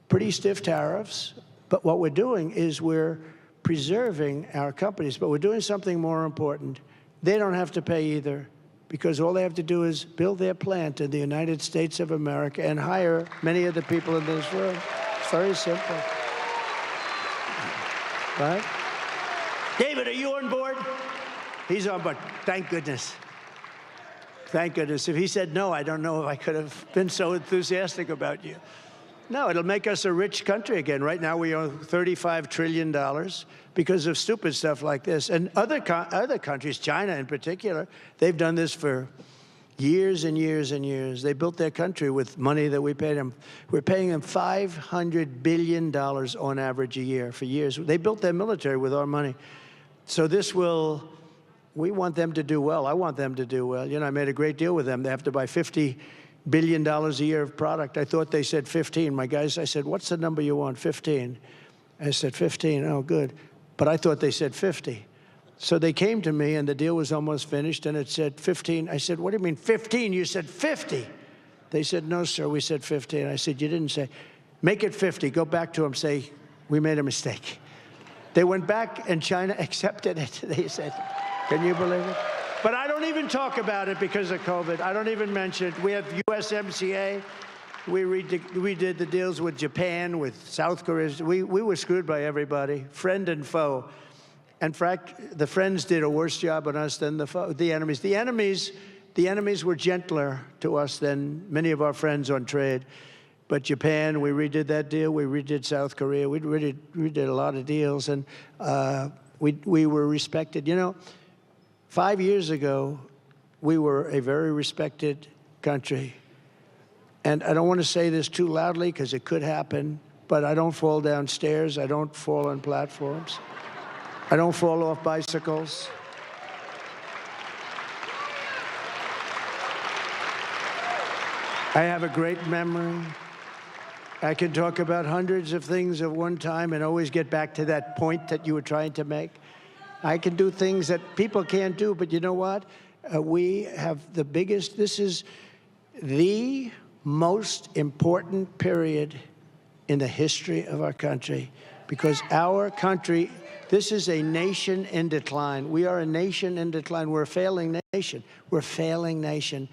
pretty stiff tariffs. But what we're doing is we're preserving our companies. But we're doing something more important. They don't have to pay either because all they have to do is build their plant in the United States of America and hire many of the people in this room. It's very simple. Right? David, are you on board? He's on board. Thank goodness. Thank goodness. If he said no, I don't know if I could have been so enthusiastic about you. No, it'll make us a rich country again. Right now we owe $35 trillion because of stupid stuff like this. And other countries, China in particular, they've done this for years and years and years. They built their country with money that we paid them. We're paying them $500 billion on average a year for years. They built their military with our money. So this will... We want them to do well. I want them to do well. You know, I made a great deal with them. They have to buy $50 billion a year of product. I thought they said 15. My guys, I said, what's the number you want? 15. I said, 15. Oh, good. But I thought they said 50. So they came to me, and the deal was almost finished, and it said 15. I said, what do you mean 15? You said 50. They said, no, sir, we said 15. I said, you didn't say. Make it 50. Go back to them, say, we made a mistake. They went back, and China accepted it. They said... Can you believe it? But I don't even talk about it because of COVID. I don't even mention it. We have USMCA. We did the deals with Japan, with South Korea. We were screwed by everybody, friend and foe. In fact, the friends did a worse job on us than the enemies. The enemies were gentler to us than many of our friends on trade. But Japan, we redid that deal. We redid South Korea. We redid a lot of deals, and we were respected. You know, 5 years ago, we were a very respected country. And I don't want to say this too loudly because it could happen, but I don't fall downstairs. I don't fall on platforms. I don't fall off bicycles. I have a great memory. I can talk about hundreds of things at one time and always get back to that point that you were trying to make. I can do things that people can't do, but you know what? We have the biggest, this is the most important period in the history of our country, because our country, this is a nation in decline. We are a nation in decline. We're a failing nation. We're a failing nation.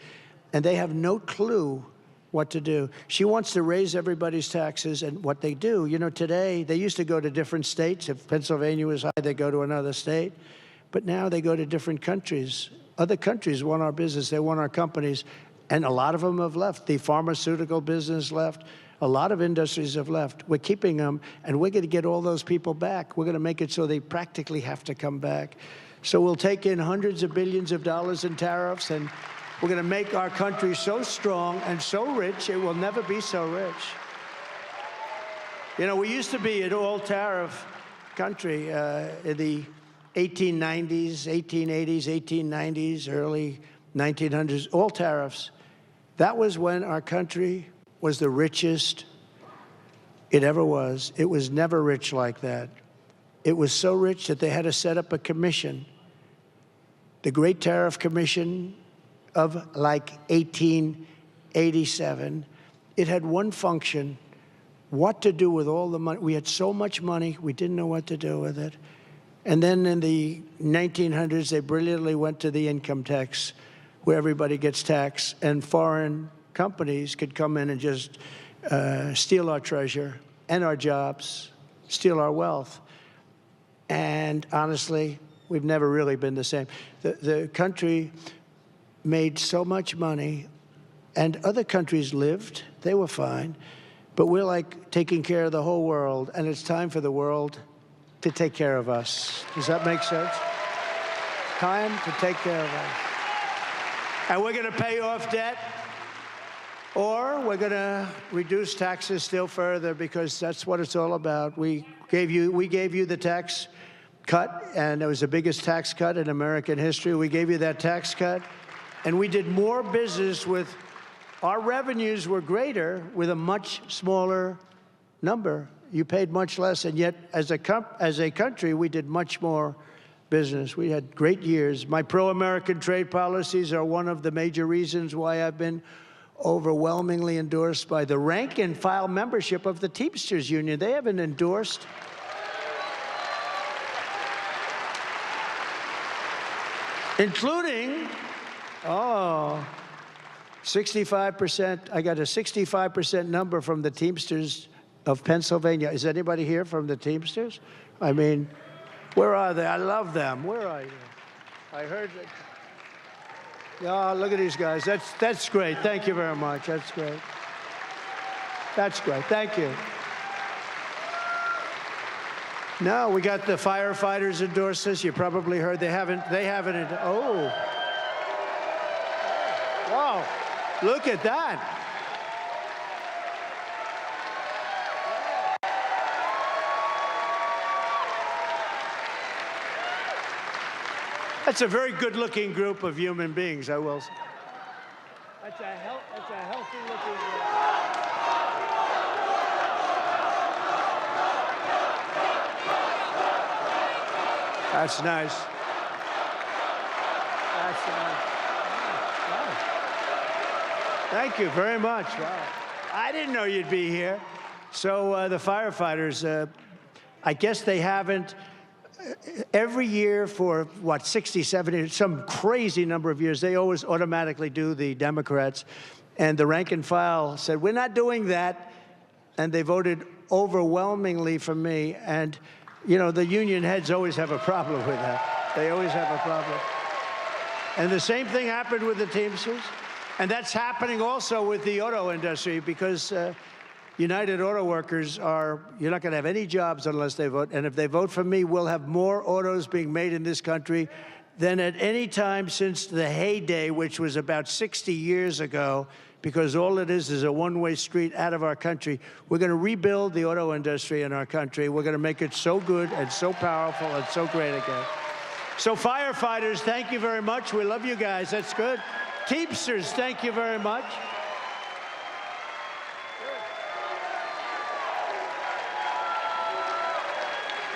And they have no clue what to do. She wants to raise everybody's taxes, and what they do, you know, today, they used to go to different states. If Pennsylvania was high, they go to another state. But now they go to different countries. Other countries want our business. They want our companies. And a lot of them have left. The pharmaceutical business left. A lot of industries have left. We're keeping them, and we're going to get all those people back. We're going to make it so they practically have to come back. So we'll take in hundreds of billions of dollars in tariffs, and we're going to make our country so strong and so rich, it will never be so rich. You know, we used to be an all-tariff country in the 1890s, 1880s, 1890s, early 1900s, all tariffs. That was when our country was the richest it ever was. It was never rich like that. It was so rich that they had to set up a commission, the Great Tariff Commission of like 1887. It had one function: what to do with all the money. We had so much money, we didn't know what to do with it. And then in the 1900s, they brilliantly went to the income tax, where everybody gets taxed, and foreign companies could come in and just steal our treasure and our jobs, steal our wealth. And honestly, we've never really been the same. The country made so much money, and other countries lived. They were fine. But we're like taking care of the whole world, and it's time for the world to take care of us. Does that make sense? Time to take care of us. And we're going to pay off debt, or we're going to reduce taxes still further, because that's what it's all about. We gave you the tax cut, and it was the biggest tax cut in American history. We gave you that tax cut, and we did more business with, our revenues were greater with a much smaller number. You paid much less, and yet as a country, we did much more business. We had great years. My pro-American trade policies are one of the major reasons why I've been overwhelmingly endorsed by the rank and file membership of the Teamsters Union. They haven't endorsed. Including, 65%. I got a 65% number from the Teamsters of Pennsylvania. Is anybody here from the Teamsters? I mean, where are they? I love them. Where are you? I heard that. Oh, look at these guys. That's great. Thank you very much. That's great. That's great. Thank you. No, we got the firefighters endorse us. You probably heard they haven't. Oh. Wow. Look at that. That's a very good-looking group of human beings, I will say. That's a healthy-looking group. That's nice. That's nice. Wow. Thank you very much. Wow. I didn't know you'd be here. So the firefighters, I guess they haven't. Every year for, 60, 70, some crazy number of years, they always automatically do, the Democrats. And the rank and file said, we're not doing that. And they voted overwhelmingly for me. And, you know, the union heads always have a problem with that. They always have a problem. And the same thing happened with the Teamsters. And that's happening also with the auto industry, because United Auto Workers you're not going to have any jobs unless they vote. And if they vote for me, we'll have more autos being made in this country than at any time since the heyday, which was about 60 years ago, because all it is a one-way street out of our country. We're going to rebuild the auto industry in our country. We're going to make it so good and so powerful and so great again. So firefighters, thank you very much. We love you guys. That's good. Teamsters, thank you very much.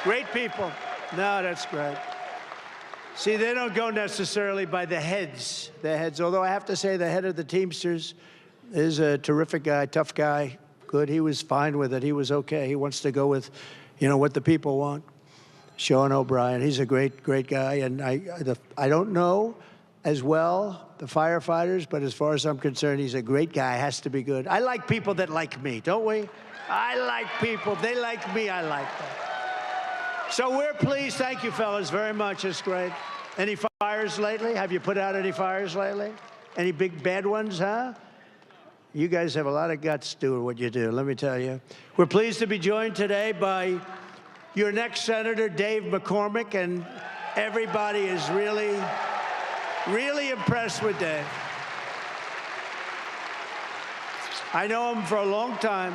Great people. No, that's great. See, they don't go necessarily by the heads. Although I have to say the head of the Teamsters is a terrific guy, tough guy, good. He was fine with it. He was okay. He wants to go with, what the people want. Sean O'Brien, he's a great, great guy. And I don't know as well the firefighters, but as far as I'm concerned, he's a great guy. Has to be good. I like people that like me, don't we? I like people. They like me. I like them. So we're pleased. Thank you, fellas, very much. It's great. Any fires lately? Have you put out any fires lately? Any big bad ones, huh? You guys have a lot of guts doing what you do, let me tell you. We're pleased to be joined today by your next Senator, Dave McCormick, and everybody is really, really impressed with Dave. I know him for a long time.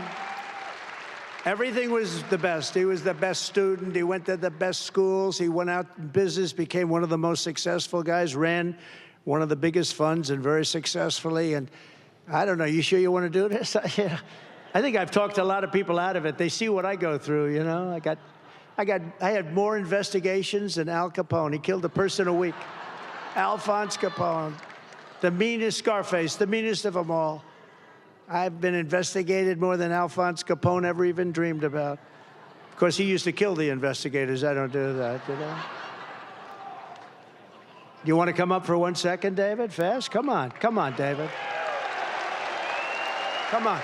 Everything was the best. He was the best student. He went to the best schools. He went out in business, became one of the most successful guys, ran one of the biggest funds and very successfully. And I don't know, you sure you want to do this? Yeah. I think I've talked a lot of people out of it. They see what I go through, I had more investigations than Al Capone. He killed a person a week. Alphonse Capone, the meanest Scarface, the meanest of them all. I've been investigated more than Alphonse Capone ever even dreamed about. Of course, he used to kill the investigators. I don't do that, You want to come up for 1 second, David? Fast? Come on, David. Come on.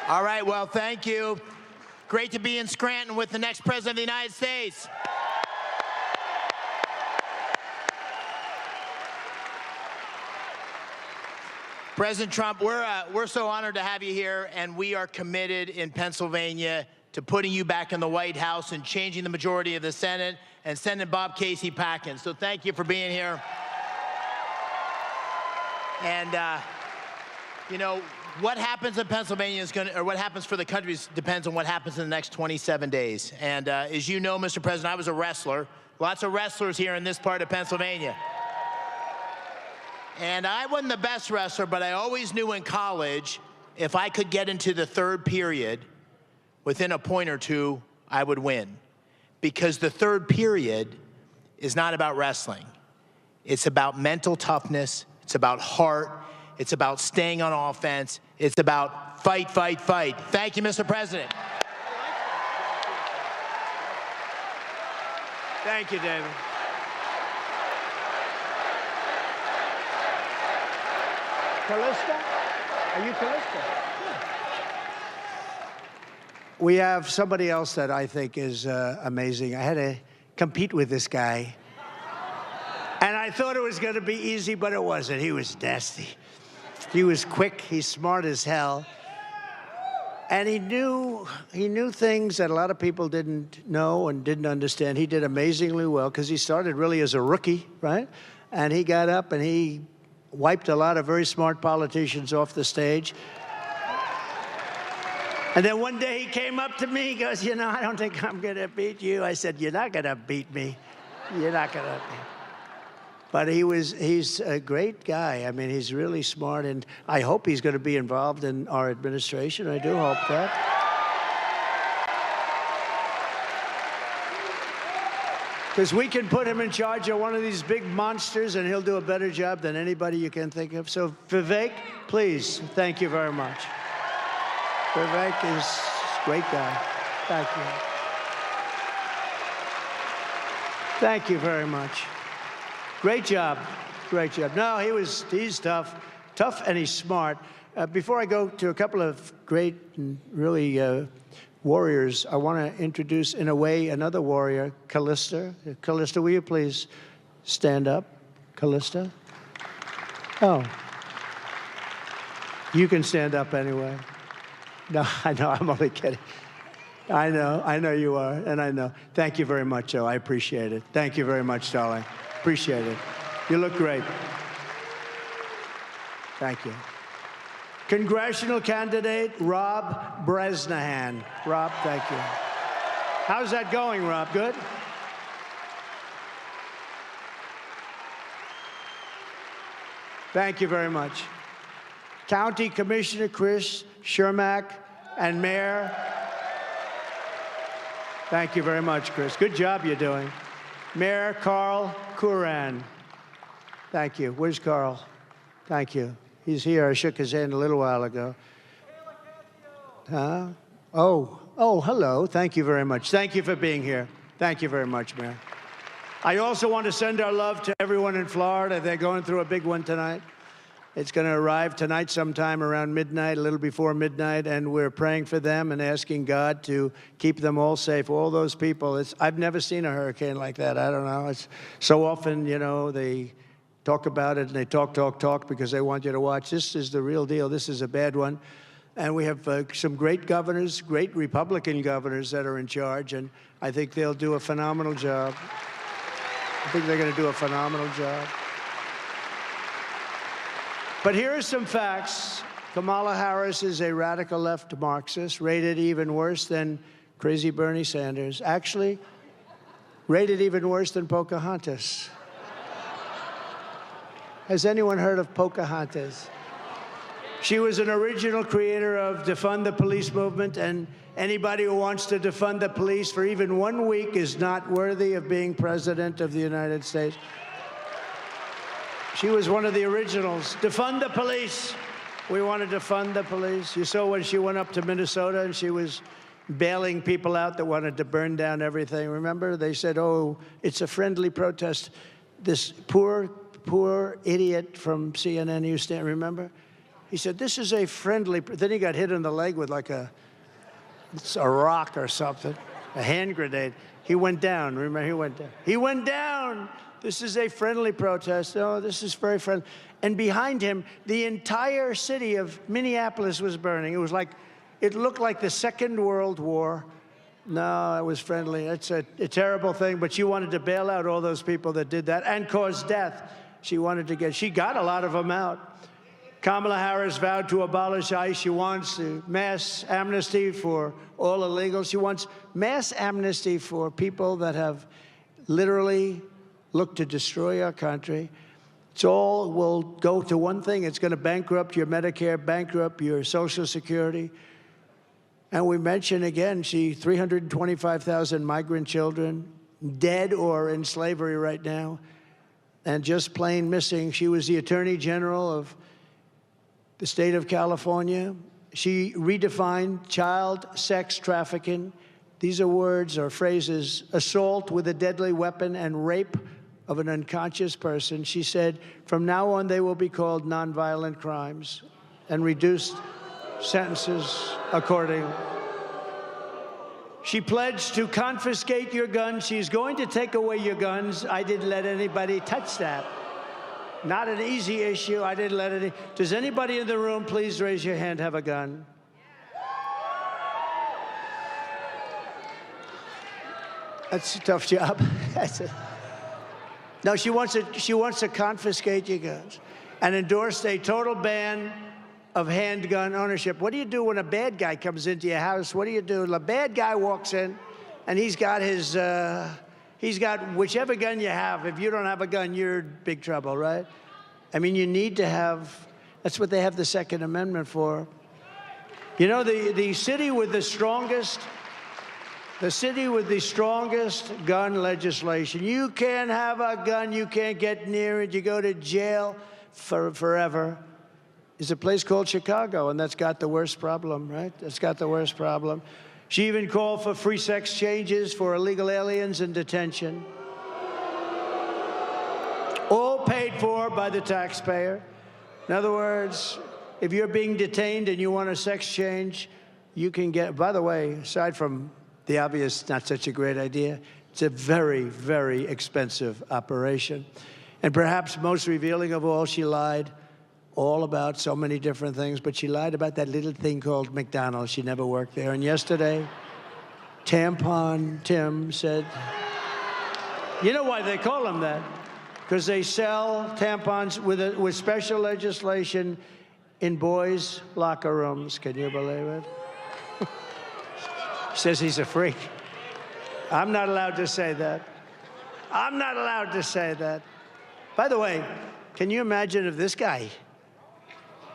All right, well, thank you. Great to be in Scranton with the next President of the United States. President Trump, we're so honored to have you here, and we are committed in Pennsylvania to putting you back in the White House and changing the majority of the Senate and sending Bob Casey packing. So thank you for being here. And, what happens in Pennsylvania or what happens for the country depends on what happens in the next 27 days. And as you know, Mr. President, I was a wrestler. Lots of wrestlers here in this part of Pennsylvania. And I wasn't the best wrestler, but I always knew in college, if I could get into the third period within a point or two, I would win. Because the third period is not about wrestling. It's about mental toughness. It's about heart. It's about staying on offense. It's about fight, fight, fight. Thank you, Mr. President. Thank you, David. Callista? Are you Callista? We have somebody else that I think is amazing. I had to compete with this guy. And I thought it was going to be easy, but it wasn't. He was nasty. He was quick. He's smart as hell. And he knew things that a lot of people didn't know and didn't understand. He did amazingly well because he started really as a rookie, right? And he got up and he wiped a lot of very smart politicians off the stage. And then one day he came up to me, he goes, I don't think I'm going to beat you. I said, you're not going to beat me. You're not going to beat me. But he's a great guy. I mean, he's really smart, and I hope he's going to be involved in our administration. I do hope that. Because we can put him in charge of one of these big monsters, and he'll do a better job than anybody you can think of. So, Vivek, please, thank you very much. Vivek is a great guy. Thank you. Thank you very much. Great job. Great job. No, he's tough. Tough and he's smart. Before I go to a couple of great and really warriors, I want to introduce, in a way, another warrior, Callista. Callista, will you please stand up? Callista? Oh. You can stand up anyway. No, I know, I'm only kidding. I know you are, and I know. Thank you very much, Joe. I appreciate it. Thank you very much, darling. Appreciate it. You look great. Thank you. Congressional candidate Rob Bresnahan. Rob, thank you. How's that going, Rob? Good? Thank you very much. County Commissioner Chris Shermack and Mayor. Thank you very much, Chris. Good job you're doing. Mayor Carl Curran. Thank you. Where's Carl? Thank you. He's here. I shook his hand a little while ago. Huh? Oh, hello. Thank you very much. Thank you for being here. Thank you very much, Mayor. I also want to send our love to everyone in Florida. They're going through a big one tonight. It's going to arrive tonight sometime around midnight, a little before midnight, and we're praying for them and asking God to keep them all safe. All those people, I've never seen a hurricane like that. I don't know. It's so often, you know, they talk about it and they talk because they want you to watch. This is the real deal. This is a bad one. And we have some great governors, great Republican governors that are in charge, and I think they'll do a phenomenal job. I think they're going to do a phenomenal job. But here are some facts. Kamala Harris is a radical left Marxist, rated even worse than crazy Bernie Sanders. Actually, rated even worse than Pocahontas. Has anyone heard of Pocahontas? She was an original creator of defund the police movement, and anybody who wants to defund the police for even 1 week is not worthy of being president of the United States. She was one of the originals. Defund the police. We want to defund the police. You saw when she went up to Minnesota and she was bailing people out that wanted to burn down everything. Remember? They said, oh, it's a friendly protest. This poor idiot from CNN used to, remember? He said, this is a friendly, then he got hit in the leg with like a rock or something, a hand grenade. He went down, remember, he went down. He went down. This is a friendly protest. Oh, this is very friendly. And behind him, the entire city of Minneapolis was burning. It was like, it looked like the Second World War. No, it was friendly. It's a terrible thing, but she wanted to bail out all those people that did that and cause death. She got a lot of them out. Kamala Harris vowed to abolish ICE. She wants mass amnesty for all illegals. She wants mass amnesty for people that have literally looked to destroy our country. It's all will go to one thing. It's going to bankrupt your Medicare, bankrupt your Social Security. And we mentioned again, 325,000 migrant children dead or in slavery right now and just plain missing. She was the Attorney General of the state of California. She redefined child sex trafficking. These are words or phrases: assault with a deadly weapon and rape of an unconscious person. She said, from now on, they will be called nonviolent crimes and reduced sentences accordingly. She pledged to confiscate your guns. She's going to take away your guns. I didn't let anybody touch that. Not an easy issue. I didn't let any. Does anybody in the room, please raise your hand, have a gun? That's a tough job. No, she wants to confiscate your guns and endorse a total ban of handgun ownership. What do you do when a bad guy comes into your house? What do you do? The bad guy walks in, and he's got whichever gun you have. If you don't have a gun, you're in big trouble, right? I mean, you need to have. That's what they have the Second Amendment for. You know, the city with the strongest. The city with the strongest gun legislation. You can't have a gun. You can't get near it. You go to jail forever. Is a place called Chicago, and that's got the worst problem, right? That's got the worst problem. She even called for free sex changes for illegal aliens in detention. All paid for by the taxpayer. In other words, if you're being detained and you want a sex change, you can get, by the way, aside from the obvious, not such a great idea, it's a very, very expensive operation. And perhaps most revealing of all, she lied all about so many different things, but she lied about that little thing called McDonald's. She never worked there. And yesterday, Tampon Tim said, you know why they call him that? Because they sell tampons with special legislation in boys' locker rooms. Can you believe it? He says he's a freak. I'm not allowed to say that. I'm not allowed to say that. By the way, can you imagine if this guy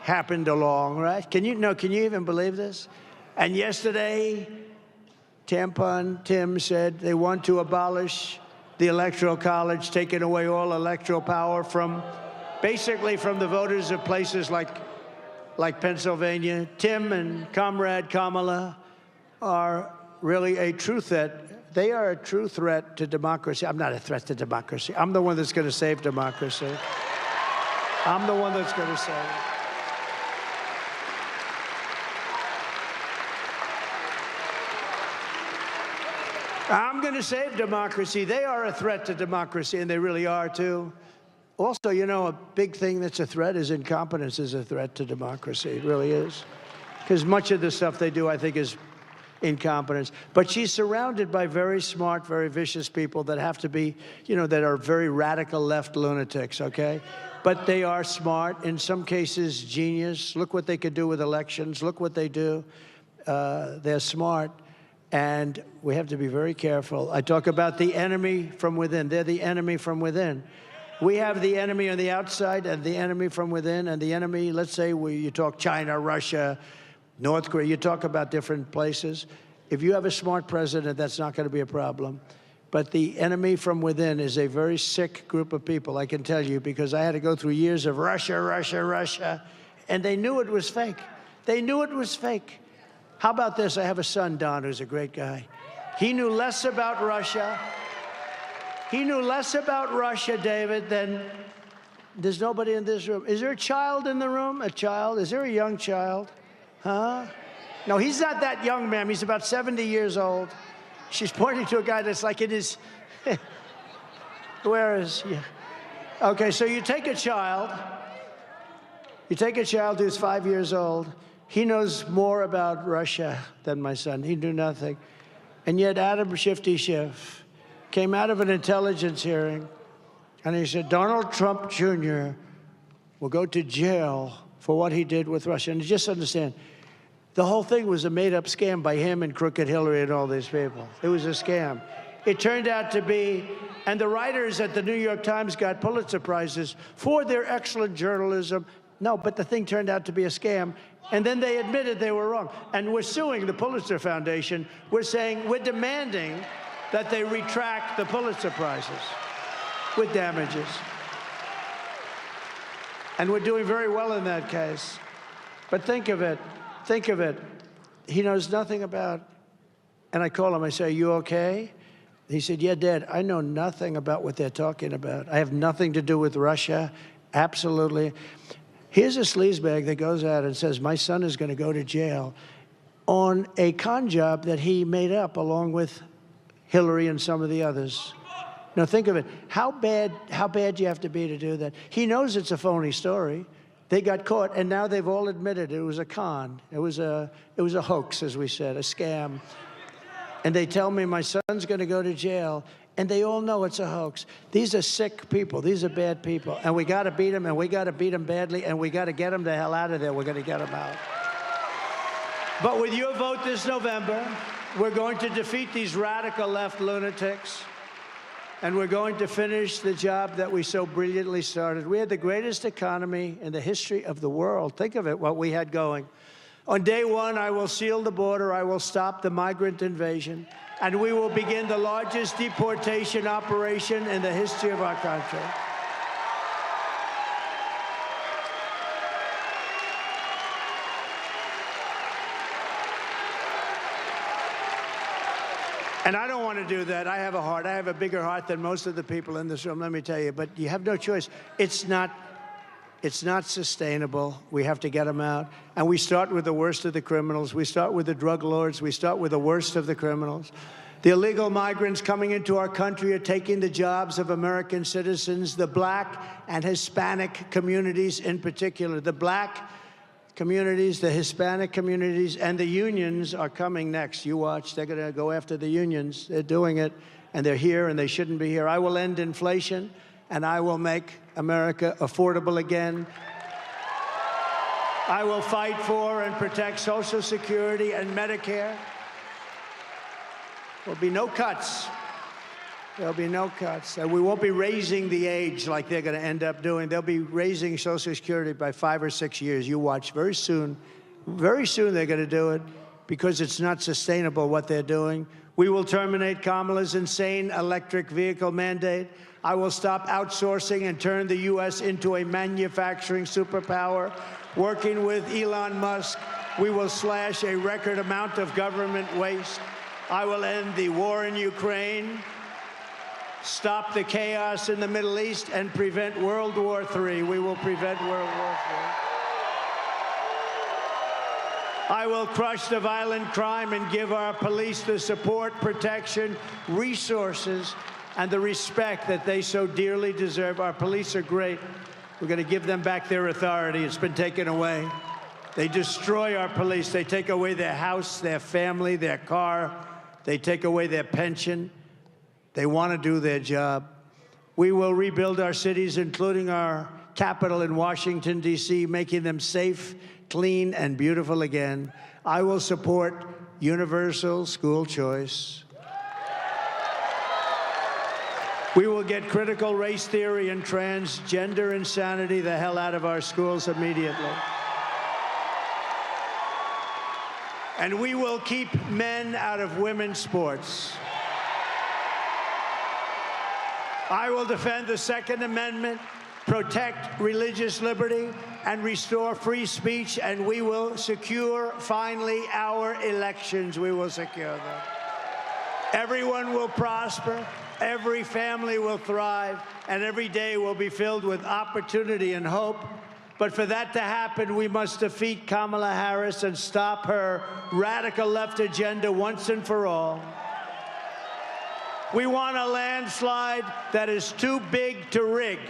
happened along, right? Can you even believe this? And yesterday, Tampon Tim said they want to abolish the Electoral College, taking away all electoral power basically from the voters of places like Pennsylvania. Tim and Comrade Kamala are really a true threat. They are a true threat to democracy. I'm not a threat to democracy. I'm the one that's going to save democracy. I'm the one that's going to save it. I'm going to save democracy. They are a threat to democracy, and they really are, too. Also, you know, a big thing that's a threat is incompetence is a threat to democracy. It really is. Because much of the stuff they do, I think, is incompetence. But she's surrounded by very smart, very vicious people that have to be, you know, that are very radical left lunatics, okay? But they are smart, in some cases genius. Look what they could do with elections. Look what they do. They're smart. And we have to be very careful. I talk about the enemy from within. They're the enemy from within. We have the enemy on the outside and the enemy from within. And the enemy, let's say you talk China, Russia, North Korea, you talk about different places. If you have a smart president, that's not going to be a problem. But the enemy from within is a very sick group of people, I can tell you, because I had to go through years of Russia, Russia, Russia, and they knew it was fake. They knew it was fake. How about this? I have a son, Don, who's a great guy. He knew less about Russia. He knew less about Russia, David, than there's nobody in this room. Is there a child in the room? A child? Is there a young child? Huh? No, he's not that young, ma'am. He's about 70 years old. She's pointing to a guy that's like in his... Where is he? Okay, so you take a child. You take a child who's 5 years old. He knows more about Russia than my son. He knew nothing. And yet Adam Shifty Schiff came out of an intelligence hearing, and he said, Donald Trump Jr. will go to jail for what he did with Russia. And just understand, the whole thing was a made-up scam by him and Crooked Hillary and all these people. It was a scam. It turned out to be, and the writers at the New York Times got Pulitzer Prizes for their excellent journalism. No, but the thing turned out to be a scam. And then they admitted they were wrong. And we're suing the Pulitzer Foundation. We're saying, we're demanding that they retract the Pulitzer Prizes with damages. And we're doing very well in that case. But think of it. Think of it. He knows nothing about, and I call him, I say, are you okay? He said, yeah, Dad, I know nothing about what they're talking about. I have nothing to do with Russia. Absolutely. Here's a sleazebag that goes out and says, my son is going to go to jail on a con job that he made up along with Hillary and some of the others. Now, think of it. How bad do you have to be to do that? He knows it's a phony story. They got caught, and now they've all admitted it was a con. It was a hoax, as we said, a scam. And they tell me my son's going to go to jail. And they all know it's a hoax. These are sick people. These are bad people. And we got to beat them, and we got to beat them badly, and we got to get them the hell out of there. We're going to get them out. But with your vote this November, we're going to defeat these radical left lunatics, and we're going to finish the job that we so brilliantly started. We had the greatest economy in the history of the world. Think of it, what we had going. On day one, I will seal the border. I will stop the migrant invasion. And we will begin the largest deportation operation in the history of our country. And I don't want to do that. I have a heart. I have a bigger heart than most of the people in this room, let me tell you. But you have no choice. It's not sustainable. We have to get them out. And we start with the worst of the criminals. We start with the drug lords. We start with the worst of the criminals. The illegal migrants coming into our country are taking the jobs of American citizens, the black and Hispanic communities in particular. The black communities, the Hispanic communities, and the unions are coming next. You watch. They're going to go after the unions. They're doing it, and they're here, and they shouldn't be here. I will end inflation, and I will make America affordable again. I will fight for and protect Social Security and Medicare. There'll be no cuts. There'll be no cuts. And we won't be raising the age like they're going to end up doing. They'll be raising Social Security by 5 or 6 years. You watch. Very soon they're going to do it because it's not sustainable what they're doing. We will terminate Kamala's insane electric vehicle mandate. I will stop outsourcing and turn the U.S. into a manufacturing superpower. Working with Elon Musk, we will slash a record amount of government waste. I will end the war in Ukraine, stop the chaos in the Middle East, and prevent World War III. We will prevent World War III. I will crush the violent crime and give our police the support, protection, resources, and the respect that they so dearly deserve. Our police are great. We're going to give them back their authority. It's been taken away. They destroy our police. They take away their house, their family, their car. They take away their pension. They want to do their job. We will rebuild our cities, including our capital in Washington, D.C., making them safe, clean, and beautiful again. I will support universal school choice. We will get critical race theory and transgender insanity the hell out of our schools immediately. And we will keep men out of women's sports. I will defend the Second Amendment, protect religious liberty, and restore free speech, and we will secure, finally, our elections. We will secure them. Everyone will prosper. Every family will thrive, and every day will be filled with opportunity and hope. But for that to happen, we must defeat Kamala Harris and stop her radical left agenda once and for all. We want a landslide that is too big to rig.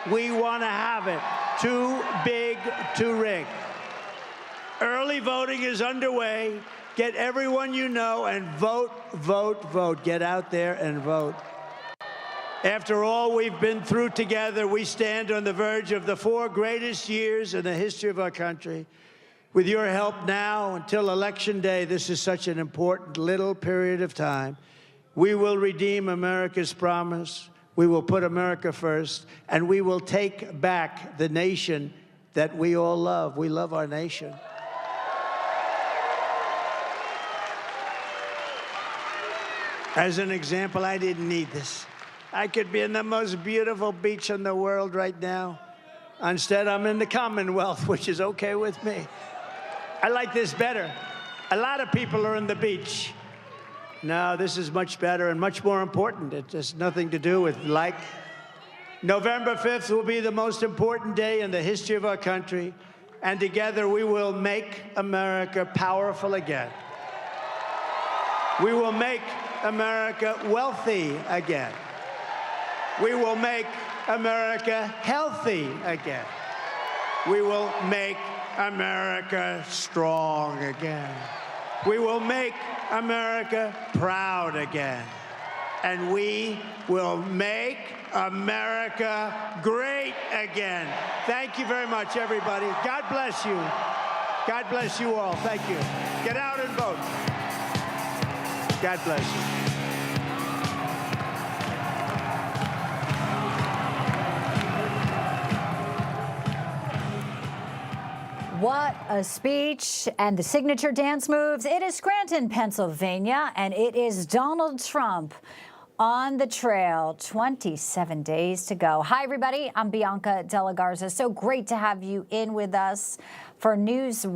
We want to have it too big to rig. Early voting is underway. Get everyone you know and vote, vote, vote. Get out there and vote. After all we've been through together, we stand on the verge of the 4 greatest years in the history of our country. With your help now until Election Day, this is such an important little period of time. We will redeem America's promise. We will put America first, and we will take back the nation that we all love. We love our nation. As an example, I didn't need this. I could be in the most beautiful beach in the world right now. Instead, I'm in the Commonwealth, which is okay with me. I like this better. A lot of people are in the beach. No, this is much better and much more important. It has nothing to do with like. November 5th will be the most important day in the history of our country, and together we will make America powerful again. We will make America wealthy again. We will make America healthy again. We will make America strong again. We will make America proud again. And we will make America great again. Thank you very much, everybody. God bless you. God bless you all. Thank you. Get out and vote. God bless you. What a speech and the signature dance moves. It is Scranton, Pennsylvania, and it is Donald Trump on the trail. 27 days to go. Hi, everybody. I'm Bianca Della Garza. So great to have you in with us for NewsWatch.